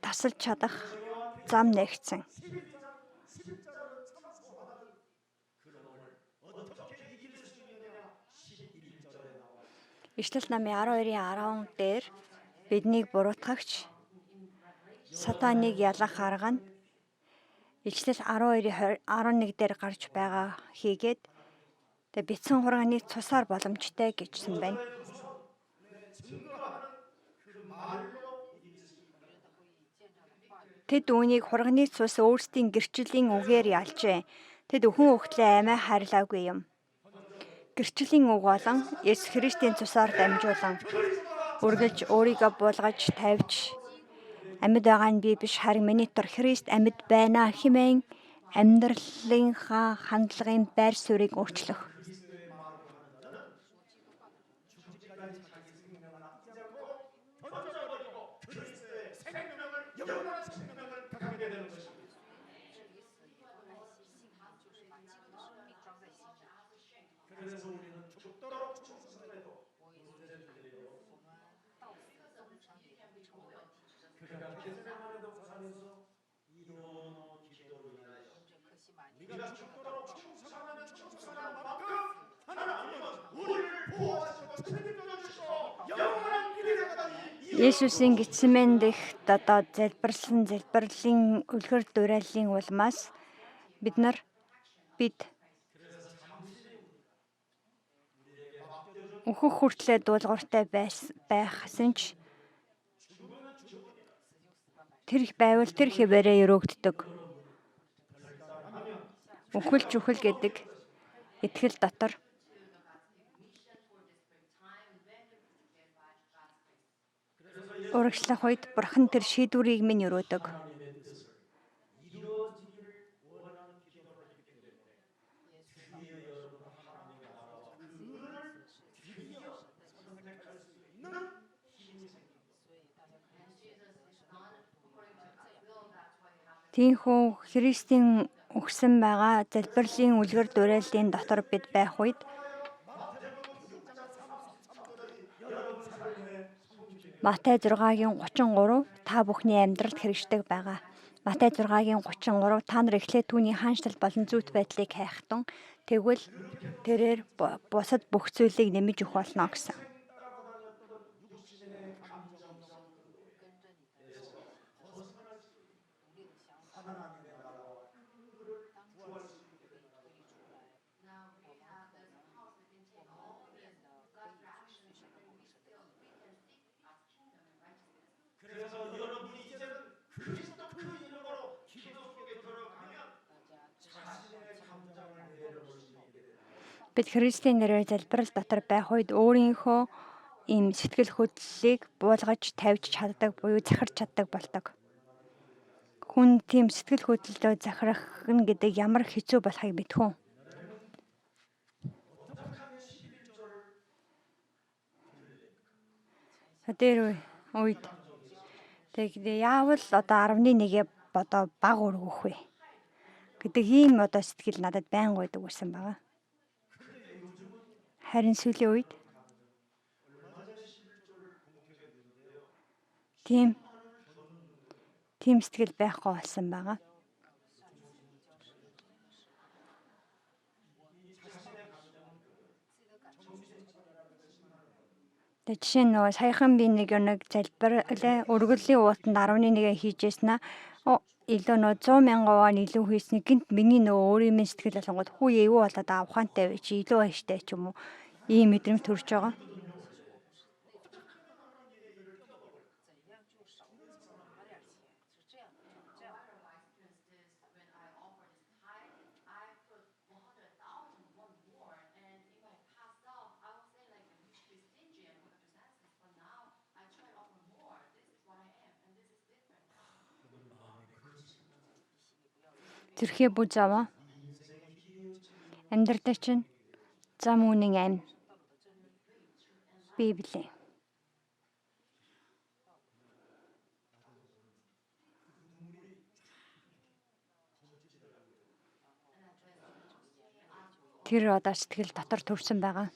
тасалж чадах зам нэгцэн. Ишлэл намын 12:10 дээр биднийг буруутгагч сатаныг ялах арга нь Ишлэл 12:11 дээр гарч байгаа хийгээд битсэн хургааны цусаар боломжтой гэжсэн байна. Тэд үүнийг хурганы цус өөрсдийн гэрчлийн үгээр ялжээ. Тэд өхөн хөхлөө амиа харилаагүй юм. Гэрчлийн үг болон Есүс Христийн цусаар дамжуулан үргэлж өөрийгөө буулгаж тавьж амьд байгаа нь би биш харин миний дотор Христ амьд байна хэмээн амьдралынхаа хандлагын байр суурийг өөрчлөх. Есүсийн Гетсеман дэх залбирлын үлгэр дуурайлын улмаас бид өөхөх хүртлээр дуулууртай байхсан ч тэр их байвал тэр хэвээрээ өрөөгддөг. Үхэл гэдэг итгэл дотор урагшлах үед бурхан тэр шийдвэрийг минь өрөөдөг. Тиймээс Христийн өгсөн байгаа залбирлын үлгэр дуурайлын дотор бид байх үед Матай 6:33 та бүхний амьдралд хэрэгждэг байгаа. Матай 6:33 та нар эхлээд түүний хаанчлал болон зүйт байдлыг хайхтун тэгвэл тэрээр бусад бүх зүйлийг нэмэж өгөх болно гэсэн. 그래서 여러분이 이제는 그리스도 그 이름으로 기도 속에 들어가면 Бид Христийн нэрээр залбирал дотор байх үед өөрийнхөө ийм сэтгэл хөдлөлийг буулгаж тавьж чаддаг буюу захирч чаддаг болдог. Хүн тийм сэтгэл хөдлөлөө захирах нь гэдэг ямар хэцүү болохыг мэдхүү. Тэр үед тэгээд яавал одоо 11-ээ одоо баг өргөх вэ гэдэг ийм одоо сэтгэл надад байнга байдаг байсан байгаа. Харин сүүлийн үед тийм сэтгэл байхгүй болсон байгаа. Тэгээд жишээ нь саяхан би нэг залбирлаа өргөлийн уутанд 11-ээ хийжсэн илүү 100,000 вон илүү хийсний гинт миний өөрийн сэтгэл болонгод хүү эвгүй болоод ухаантай вэ чи илүү баяртай ч юм уу ийм мэдрэмж төрж байгаа. Зүрхээ бүж аваа. Амьдралаа чинь зам үнэн амь. Библи. Тэр одоо сэтгэл дотор төрсэн байгаа.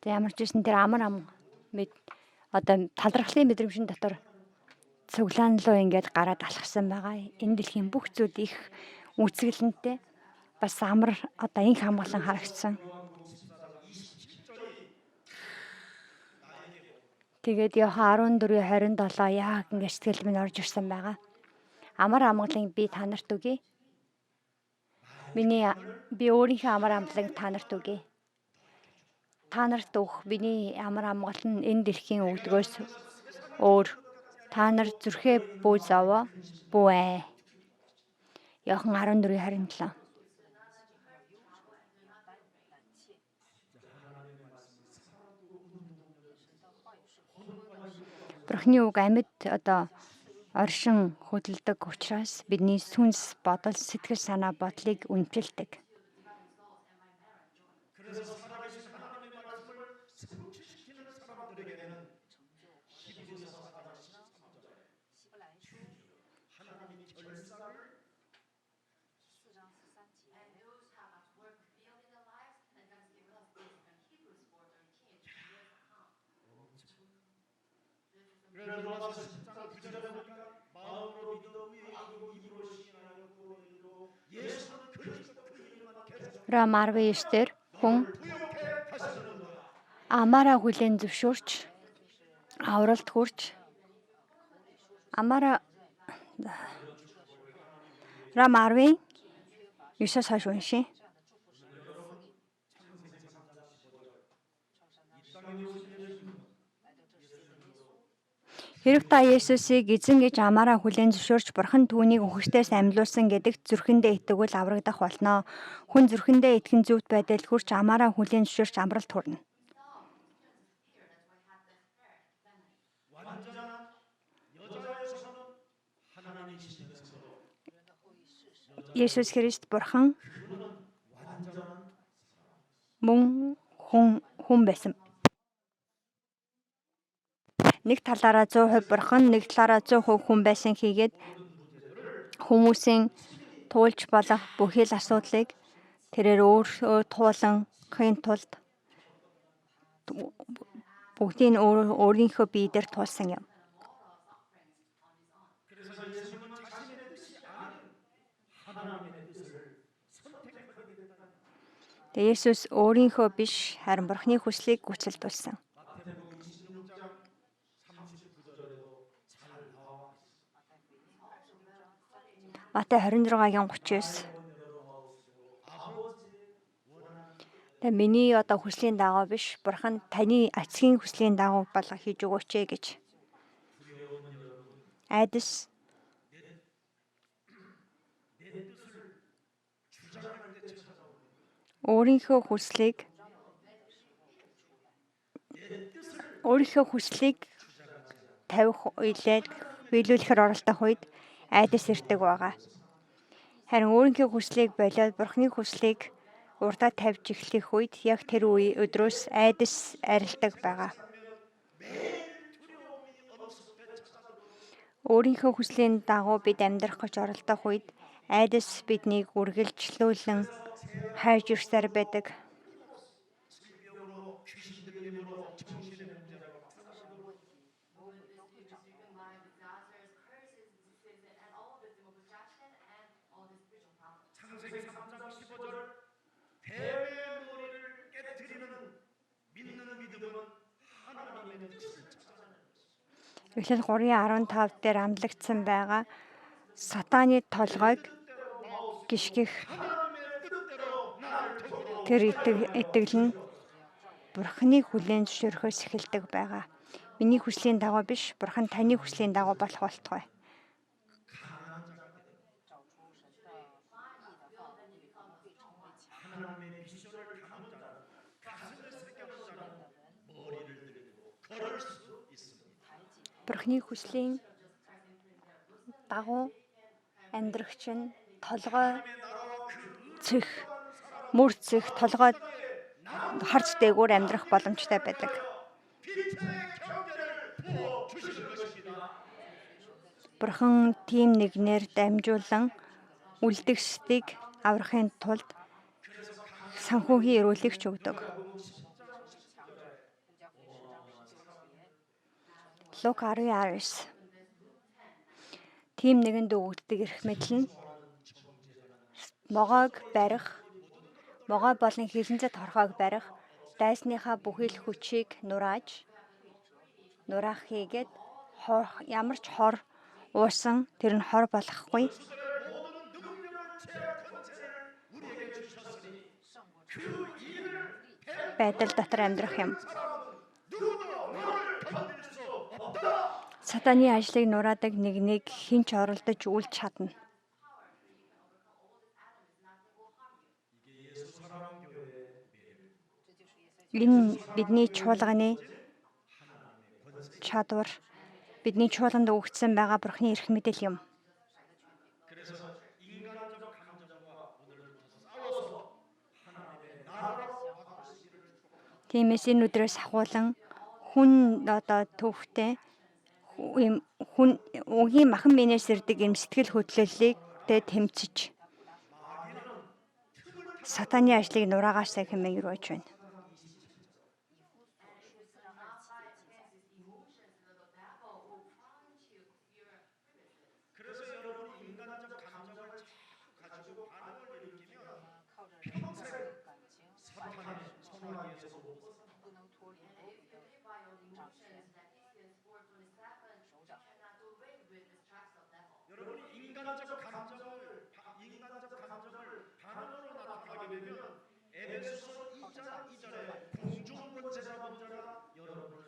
Ямар ч гэсэн тэр амар одоо талархлын мэдрэмжийн дотор цуглаан руу ингээд гараад алхсан байгаа. Энэ дэлхийн бүх зүйл их үзэсгэлэнтэй бас амар одоо инх хамгаалан харагдсан. Тэгээд Иохан 14:27 яг ингээд сэтгэл минь орж ирсэн байгаа. Амар амгалан би та нарт өгье. Би өөрийнхөө амар амгалан та нарт өгье. Та нарт өгөх биний амар амгал нь энэ дэлхийн өгдгөөс өөр. Та нар зүрхээ бүү зовоо бүү. Иохан 14:27. Бурхны үг амьд одоо оршин хөдөлдөг учраас бидний сүнс бодол сэтгэл санаа бодлыг үнэлдэг. Ромарвэ эстер хүн амаараа хүлээн зөвшөөрч авралт хүрч Ромарвэ 9-оос хойш уншия. Хэрв та Есүсийг эзэн гэж амаараа хүлээн зөвшөөрч бурхан түүнийг үхэгчдээс амьлуулсан гэдэгт зүрхэндээ итгэвэл аврагдах болно. Хүн зүрхэндээ итгэн зөвхт байдал хүрч амаараа хүлээн зөвшөөрч амралт хүрнэ. Есүс Христ бурхан мөн хүн байсан. Нэг талаараа 100% бурхан, нэг талаараа 100% хүн байсан хийгээд хүмүүсийн туулж болох бүхий л асуудлыг тэрээр өөрөө туулахын тулд бүгдийг өөрийнхөө бие дээр туулсан юм. Тэгээ Есүс өөрийнхөө биш харин Бурхны хүслийг гүйцэлдүүлсэн. 마태복음 26장 39절에도 잘 나와 있습니다. Матай 26-гийн 39. Тэгээ миний одоо хүслийн дагуу биш, Бурхан таны эцгийн хүслийн дагуу болго хийж өгөөч гэж. Айдас өөрийнхөө хүслийг тавих үйлээд биелүүлэхээр оролдох үед айдас ирдэг байгаа. Харин өөрийнхөө хүслийг болоод Бурхны хүслийг урдаа тавьж эхлэх үед яг тэр өдрөөс айдас арилдаг байгаа. Өөрийнхөө хүслийн дагуу бид амьдрах гэж оролдох үед айдас биднийг үргэлжлүүлэн хайж ирсээр байдаг. 창세기 3장 15절 뱀의 머리를 깨뜨리는 믿는 믿음은 하나님의 뜻을 찾아내는 것입니다. Эхлэл 3:15 дээр амлагдсан байгаа сатааны толгойг гიშгэх тэр итгэл нь Бурхны хүлээн зөвшөөрөхөөс эхэлдэг байгаа. Миний хүслийн дагуу биш, Бурхан таны хүслийн дагуу болох болтугай. 하나님의 비전을 가는 자는 가슴을 새겨는 자는 머리를 들고 걸을 수 있습니다. Бурхны хүслийн дагуу амьдрах чинь толгой цэх, мөр цэх, толгой харц дээгүүр амьдрах боломжтой байдаг. Бурхан тийм нэгнээр дамжуулан үлдгэсдийг аврахын тулд санхүүгийн эрүүлийг ч өгдөг. Лук 10:19. Тийм нэгэнд өгөгддөг эрх мэдэл нь могойг барих, могой болон хилэнцэд хорхоог барих, дайсныхаа бүхий л хүчийг нураах хийгээд ямар ч хор уусан тэр нь хор болохгүй. Байдал дотор амьдрах юм. Сатаны ажлыг нураадаг нэгнийг хэн ч оролдож үлч чадна. Энэ бидний чуулганы чадвар, бидний чуулганд өгөгдсөн байгаа Бурхны эрх мэдэл юм. Тиймээс энэ өдрөөс ахуулан хүн одоо төвхтэй хүн угийн махан минээс ирдэг юм сэтгэл хөдлөлийг тэмцэж сатаны ажлыг нураагаасаа хэмээн юуж байна. 인간적 감정을 반응으로 나타나게 되면 에베소서 2장 2절에 공중원 제사범자가 여러분을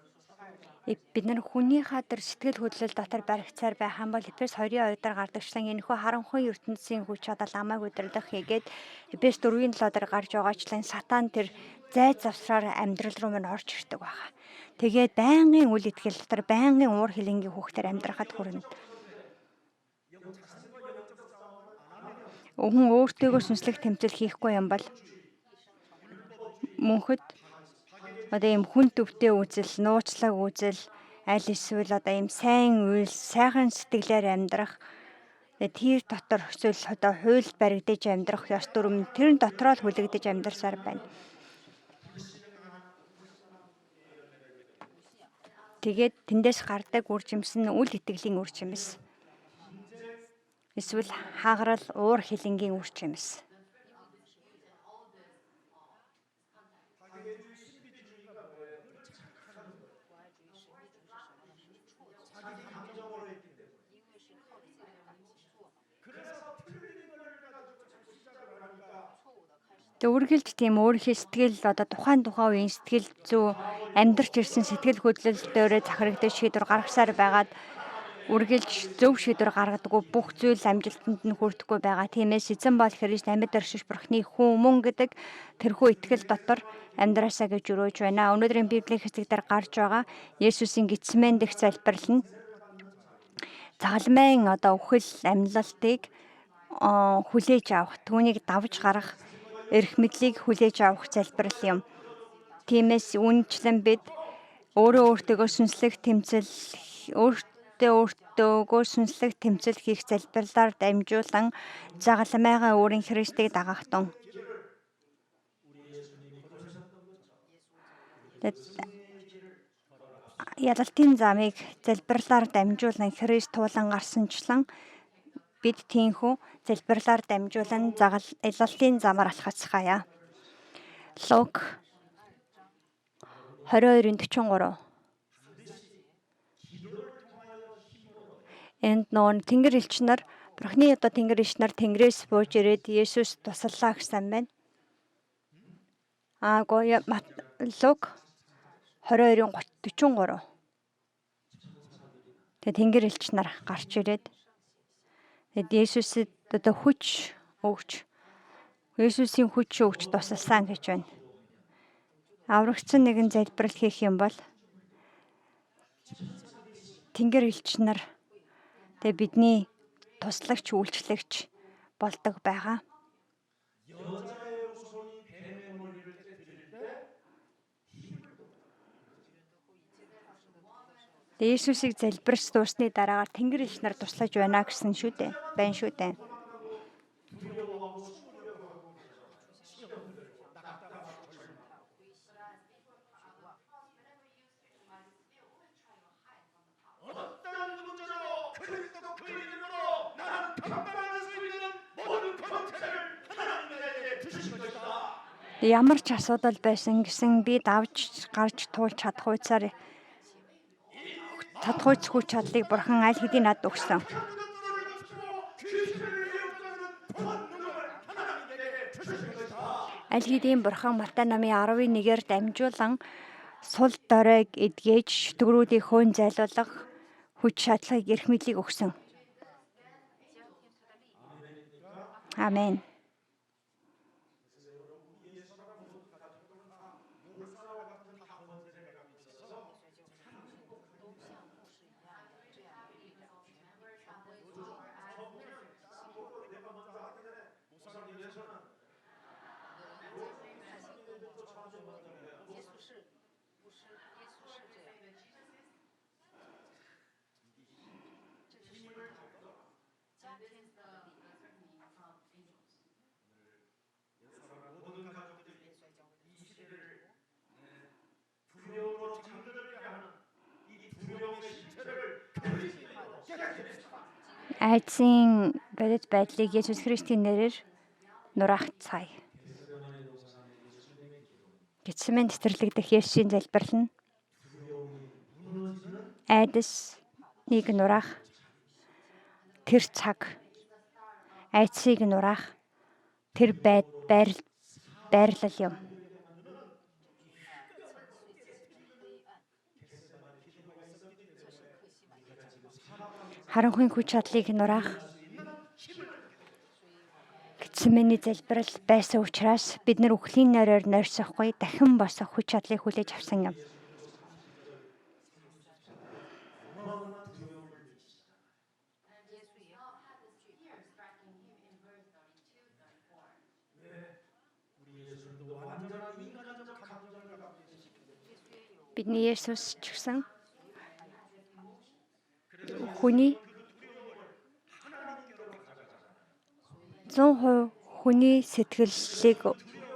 Бид нар хүний хатар сэтгэл хөдлөл дотор баригцаар байх юм бол Эфес 2:2 дээр гардагчлан энэхүү харанхуй ертөнцийн хүч чадал амайг удирдах хийгээд Эфес 4:7 дээр гарч байгаачлан сатан тэр зайд завсраар амьдрал руу мань орж ирдэг байгаа. Тэгээд байнгын үл итгэл дотор байнгын уур хилэнгийн хүүхдээр амьдрахад хүрнэ. Өвгөн өөртөөгөө сүнслэг тэмцэл хийхгүй юм бол мөнхөд одоо ийм хүн төвтэй үзэл, нууцлаг үзэл, аль эсвэл одоо ийм сайн үйл, сайхан сэтгэлээр амьдрах, тэр дотор эсвэл одоо хуйлд баригдаж амьдрах ёс дүрм тэрэн дотроо л хүлэгдэж амьдарсаар байна. Тэгээд тэндээс гардаг үр жимс нь үл итгэлийн үр жимс. Эсвэл хагарал, уур хилэнгийн үр жимс. Тэг үргэлж тийм өөрийнхөө сэтгэл одоо тухайн үеийн сэтгэл зүй амьдрч ирсэн сэтгэл хөдлөлтөөрөө захирагдаж шийдвэр гаргасаар байгаад үргэлж зөв шийдвэр гаргадаггүй бүх зүйл амжилтанд нь хүрдэхгүй байгаа. Тиймээс эзэн бол Христ амьд оршиж бурхны хүн мөн гэдэг тэрхүү итгэл дотор амьдраасаа гэж өрөөж байна. Өнөөдрийн Библийн хэсэг дээр гарч байгаа Есүсийн Гетсеман дэх залбирал нь цагаалмайн одоо үхэл амьлалтыг хүлээж авах, түүнийг давж гарах эрх мэдлийг хүлээж авах залбирал юм. Тиймээс үнэнчлэн бид өөртөөгөө сүнслэг тэмцэл хийх залбирлаар дамжуулан загалмайгаа өөрийн Христийг дагах тун. Ялалтын замыг залбирлаар дамжуулан Христ туулан гарсанчлан бид тийхүү залбирлаар дамжуулан ялалтын замаар алхацгаая. Луг 22:43. Энд нон Тэнгэр элч нар Бурхны одоо Тэнгэр элч нар Тэнгэрээс бууж ирээд Есүс туслалаа гэсэн байна. Луг 22:43. Тэгээд Тэнгэр элч нар гарч ирээд тэгээд Есүсэд одоо хүч өгч Есүсийн хүч өгч тусалсан гэж байна. Аврагдсан нэгэн залбирал хийх юм бол Тэнгэр элч нар тэгээд бидний туслагч үйлчлэгч болдог байгаа. Есүсийг залбирч дуусны дараагаар Тэнгэр элч нар туслаж байна гэсэн шүү дээ. Байна шүү дээ. Ямар ч асуудал байсан гэсэн би давж гарч туулж чадахуйцаар хүч чадлыг Бурхан аль хэдийн надад өгсөн. Аль хэдийн Бурхан Матай намын 11-ээр дамжуулан сул доройг эдгээж шүтгрүүдийг хөөн зайлуулах хүч чадлыг эрх мэдлийг өгсөн. Амен. Айдсын бодит байдлыг Есүс Христийн нэрээр нураахцгаая. Гетсеман цэцэрлэгдэх Есүсийн залбирал нь айдсыг нураах тэр цаг, айдсыг нураах тэр байрлал юм. Харанхуйн хүч чадлыг нураах Гетсеманы залбирал байсан учраас бид нар үхлийн нойроор нойрсохгүй дахин босох хүч чадлыг хүлээж авсан юм. Бидний Есүс ч гэсэн хүний 100% хүний сэтгэлийг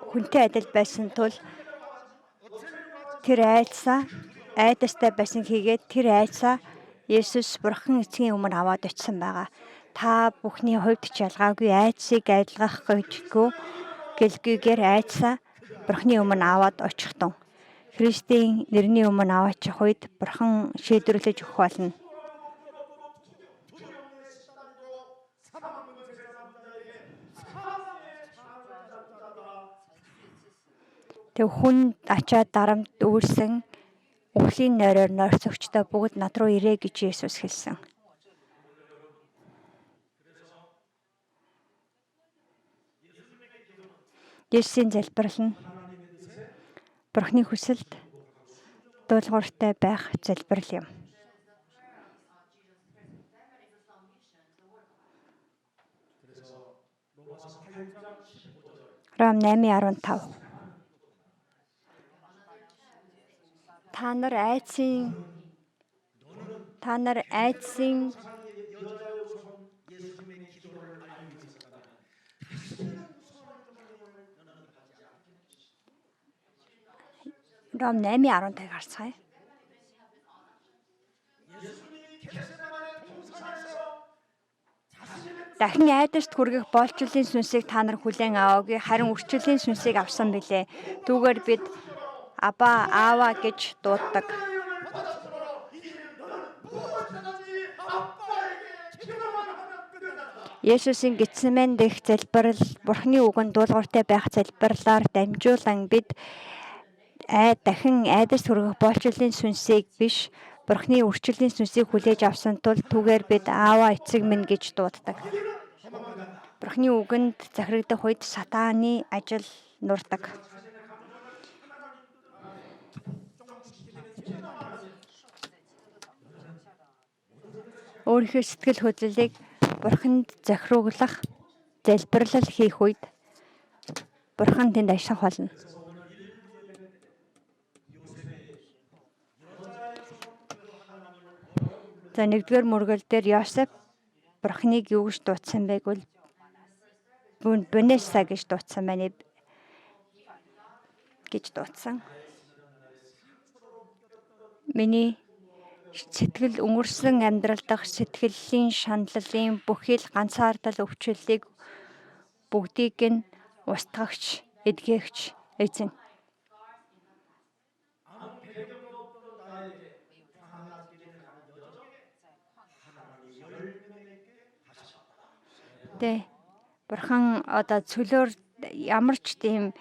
хүнтэй адил байсан тул тэр айдастай байсан хийгээд тэр айдсаа Есүс Бурхан эцгийн өмнө аваад очисон байгаа. Та бүхний хувьд ч ялгаагүй айдсыг айлгах гэлгүйгээр айдсаа Бурханы өмнө аваад очих тун. Христийн нэрний өмнө аваачих үед Бурхан шийдвэрлэж өгөх болно. Тэг хүн ачаад дарамт үйлсэн өвлийн нойроор нойрцогчдоо бүгд над руу ирээ гэж Есүс хэлсэн. Есүсийн залбирал нь Бурхны хүсэлд дуулууртай байх залбирал юм. Ром 8:15. Та нар айдсын Ром 8:15 харцгаая. Дахин айдаст хүргэх боолчлын сүнсийг та нар хүлээн аваагүй, харин үрчлэлийн сүнсийг авсан билээ. Түүгээр бид Аба, Аава гэж дууддаг. Есүсийн Гетсеман дэх залбирал, Бурхны үгэнд дуулууртай байх залбирлаар дамжуулан бид дахин айдаст хүргэх боолчлын сүнсийг биш, Бурхны үрчлэлийн сүнсийг хүлээж авсан тул түүгээр бид Аава, эцэг минь гэж дууддаг. Бурхны үгэнд захирагдах үед сатааны ажил нурдаг. Өөрийнхөө сэтгэл хөдлөлийг Бурханд захируулах залбирлал хийх үед Бурхан тэнд ажиллах болно. За 1-р мөргөл дээр Йосеф Бурханыг юу гэж дуудсан байг бол Бонеса гэж дуудсан байна гэж дуудсан. Миний сэтгэл өнгөрсөн амьдрал дах сэтгэлийн шаналлын бүхэл ганцаардал өвчлөлийг бүгдийг нь устгагч, эдгээгч эзэн. Бурхан цөлөөр ямар ч тийм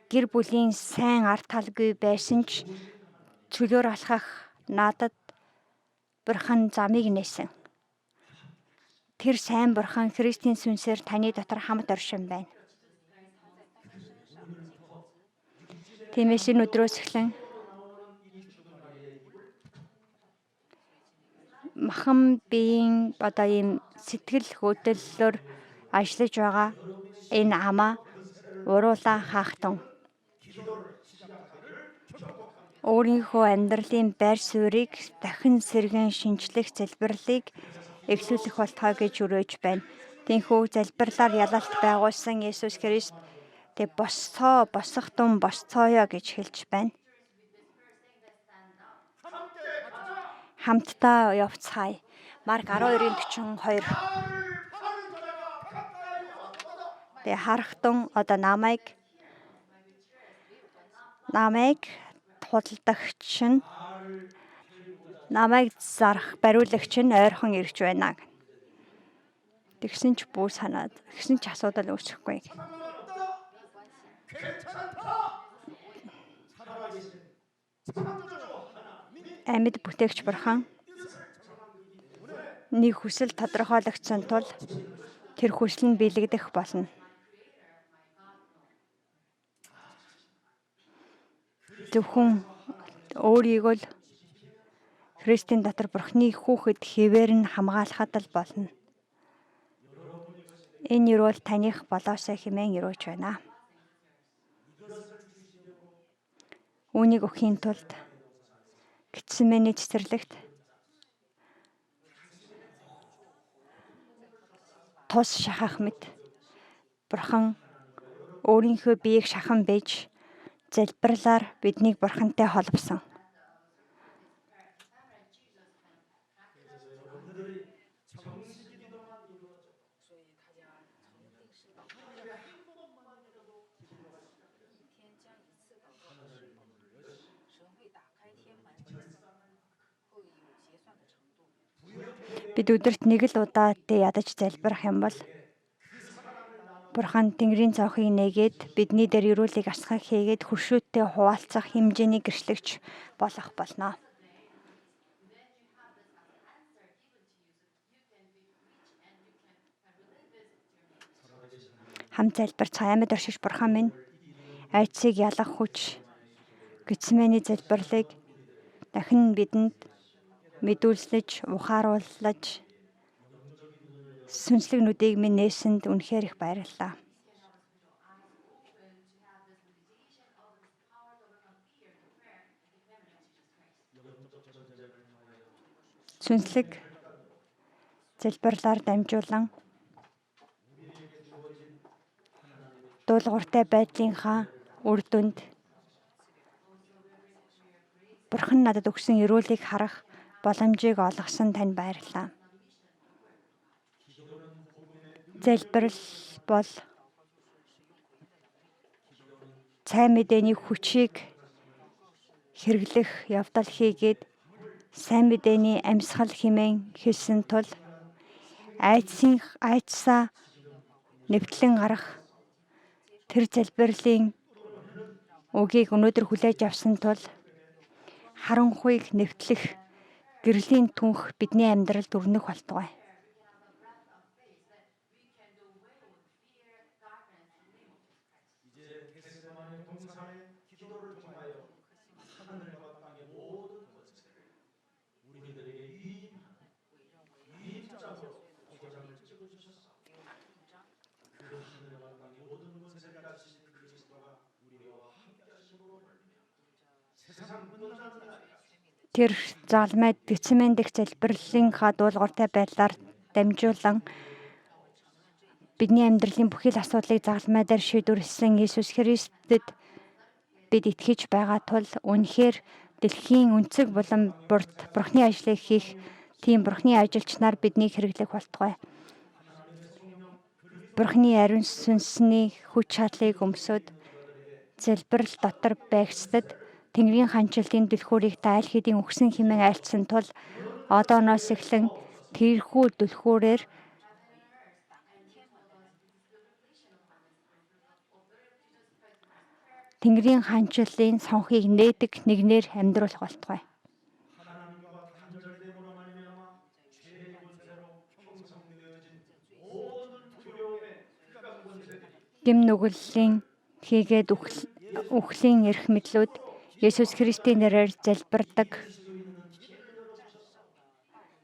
гэр бүлийн сайн ард талгүй байсан ч цөлөөр алхах надад Бурхан замыг нээсэн. Тэр сайн Бурхан Христийн сүнсээр таны дотор хамт оршин байна. Тиймээс энэ өдрөөс эхлэн махан биеийн ийм сэтгэл хөдлөлөөр ажиллаж байгаа энэ амаа уруулаа хаахтун. Өөрийнхөө амьдралын байр суурийг дахин сэргэн шинжлэх залбирлыг эхлүүлэх болтугай гэж өрөөж байна. Тэнхүү залбирлаар ялалт байгуулсан Есүс Христ босхтун босцооё гэж хэлж байна. Хамтдаа явцгаая. Марк 12:42. Харахтун намайг худалдагч нь намайг зарах бариулагч нь ойрхон ирж байна. Тэгсэн ч асуудал үүсэхгүй. Амьд бүтээгч Бурхан нэг хүсэл тодорхойлогдсон тул тэр хүсэл нь биелэгдэх болно. Зөвхөн өөрийг л Христийн дотор Бурхны хүүхэд хэвээр нь хамгаалахад л болно. Энэ юу бол таних болоосоо хэмээн өрөөж байна. Үүнийг өгөхийн тулд Гетсеманы цэцэрлэгт тус шахах мэт Бурхан өөрийнхөө биеийг шахан бэж залбирлаар биднийг Бурхантай холбосон. Бид өдөрт нэг л удаа ядаж залбирах юм бол Бурхан Тэнгэрийн цонхыг нээгээд бидний дээр өрөөлийг асгах хийгээд хөршөөтэй хуваалцах хэмжээний гэрчлэгч болох болно. Хамт залбирцгаая. Амьд оршиж Бурхан минь, айдсыг ялах хүч Гэтсемений залбирлыг дахин бидэнд мэдүүлсэж, ухааруулж, сүнслэг нүдийг минь нээсэнд үнэхээр их баярлалаа. Сүнслэг залбирлаар дамжуулан дуулууртай байдлынхаа үр дүнд Бурхан надад өгсөн өрөөлийг харах боломжийг олгосон танд баярлалаа. Залбирал бол сайн мэдээний хүчийг хэрэглэх явдал хийгээд сайн мэдээний амьсгал хэмээн хэлсэн тул айдсаа нэвтлэн гарах тэр залбирлын үгийг өнөөдөр хүлээж авсан тул харанхуйг нэвтлэх гэрлийн түнх бидний амьдралд өрнөх болтугай. Тэр загалмайд Гэтсемен дэх залбирлынхаа дуулууртай байдлаар дамжуулан бидний амьдралын бүхэл асуудлыг загалмайдаар шийдвэрлэсэн Иесус Христэд бид итгэж байгаа тул үнэхээр дэлхийн өнцөг болон Бурхны ажлыг хийх тийм Бурхны ажилч нар биднийг хэрэглэх болтугай. Бурхны ариун сүнсний хүч чадлыг өмсөд залбирал дотор байгцдад Тэнгэрийн ханчлалын түлхүүрийг та аль хэдийн өгсөн хэмээн айлцсан тул одооноос эхлэн тэрхүү түлхүүрээр Тэнгэрийн ханчлалын цонхыг нээдэг нэгнээр амьдруулах болтугай. Дэм нүгэллийн хийгээд үхлийн эрх мэдлүүд Иесус Христийн нэрээр залбирдаг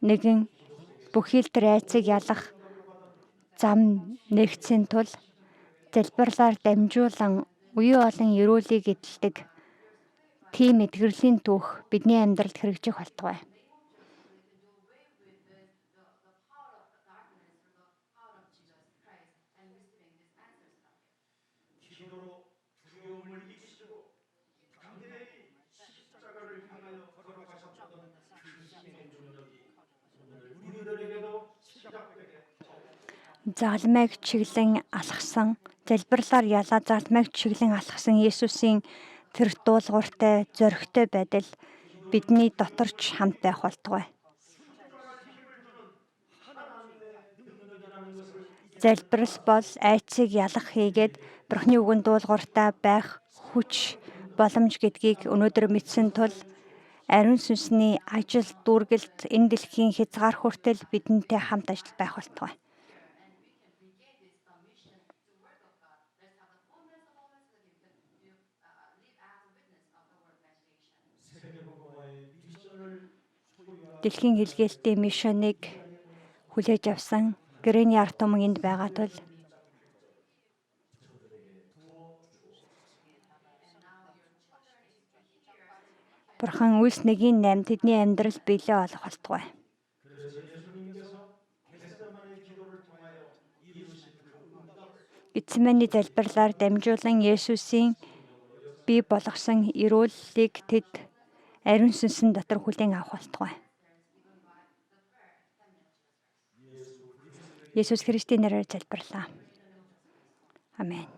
нэгэн бүхий л тэр айцыг ялах зам нэгцэн тул залбирлаар дамжуулан үе олон өрөөлийг эдэлдэг тийм эдгэрлийн түүх бидний амьдралд хэрэгжих болтугай. Загалмайг чиглэн алхсан, залбирлаар ялаа загалмайг чиглэн алхсан Иесусийн тэр дуулууртай, зоригтой байдал бидний доторч хамт байх болтугай. Залбирал бол айцыг ялах хийгээд Бурхны үгэнд дуулууртай байх хүч, боломж гэдгийг өнөөдөр мэдсэн тул ариун сүнсний ажил дүүргэлт энэ дэлхийн хязгаар хүртэл бидэнтэй хамт ажил байх болтугай. Дэлхийн хэлгээлтийн мишоныг хүлээж авсан Грэний ард түмэн энд байгаа тул Бурхан Үлс 1:8 тэдний амьдрал биелээ олох болтугай. Гэтсемений залбирлаар дамжуулан Иесусийн бий болгосон өрөөлийг тэд ариун сүнсэн дотор хүлээн авах болтугай. Иесус Христийн нэрээр залбирлаа. Амен.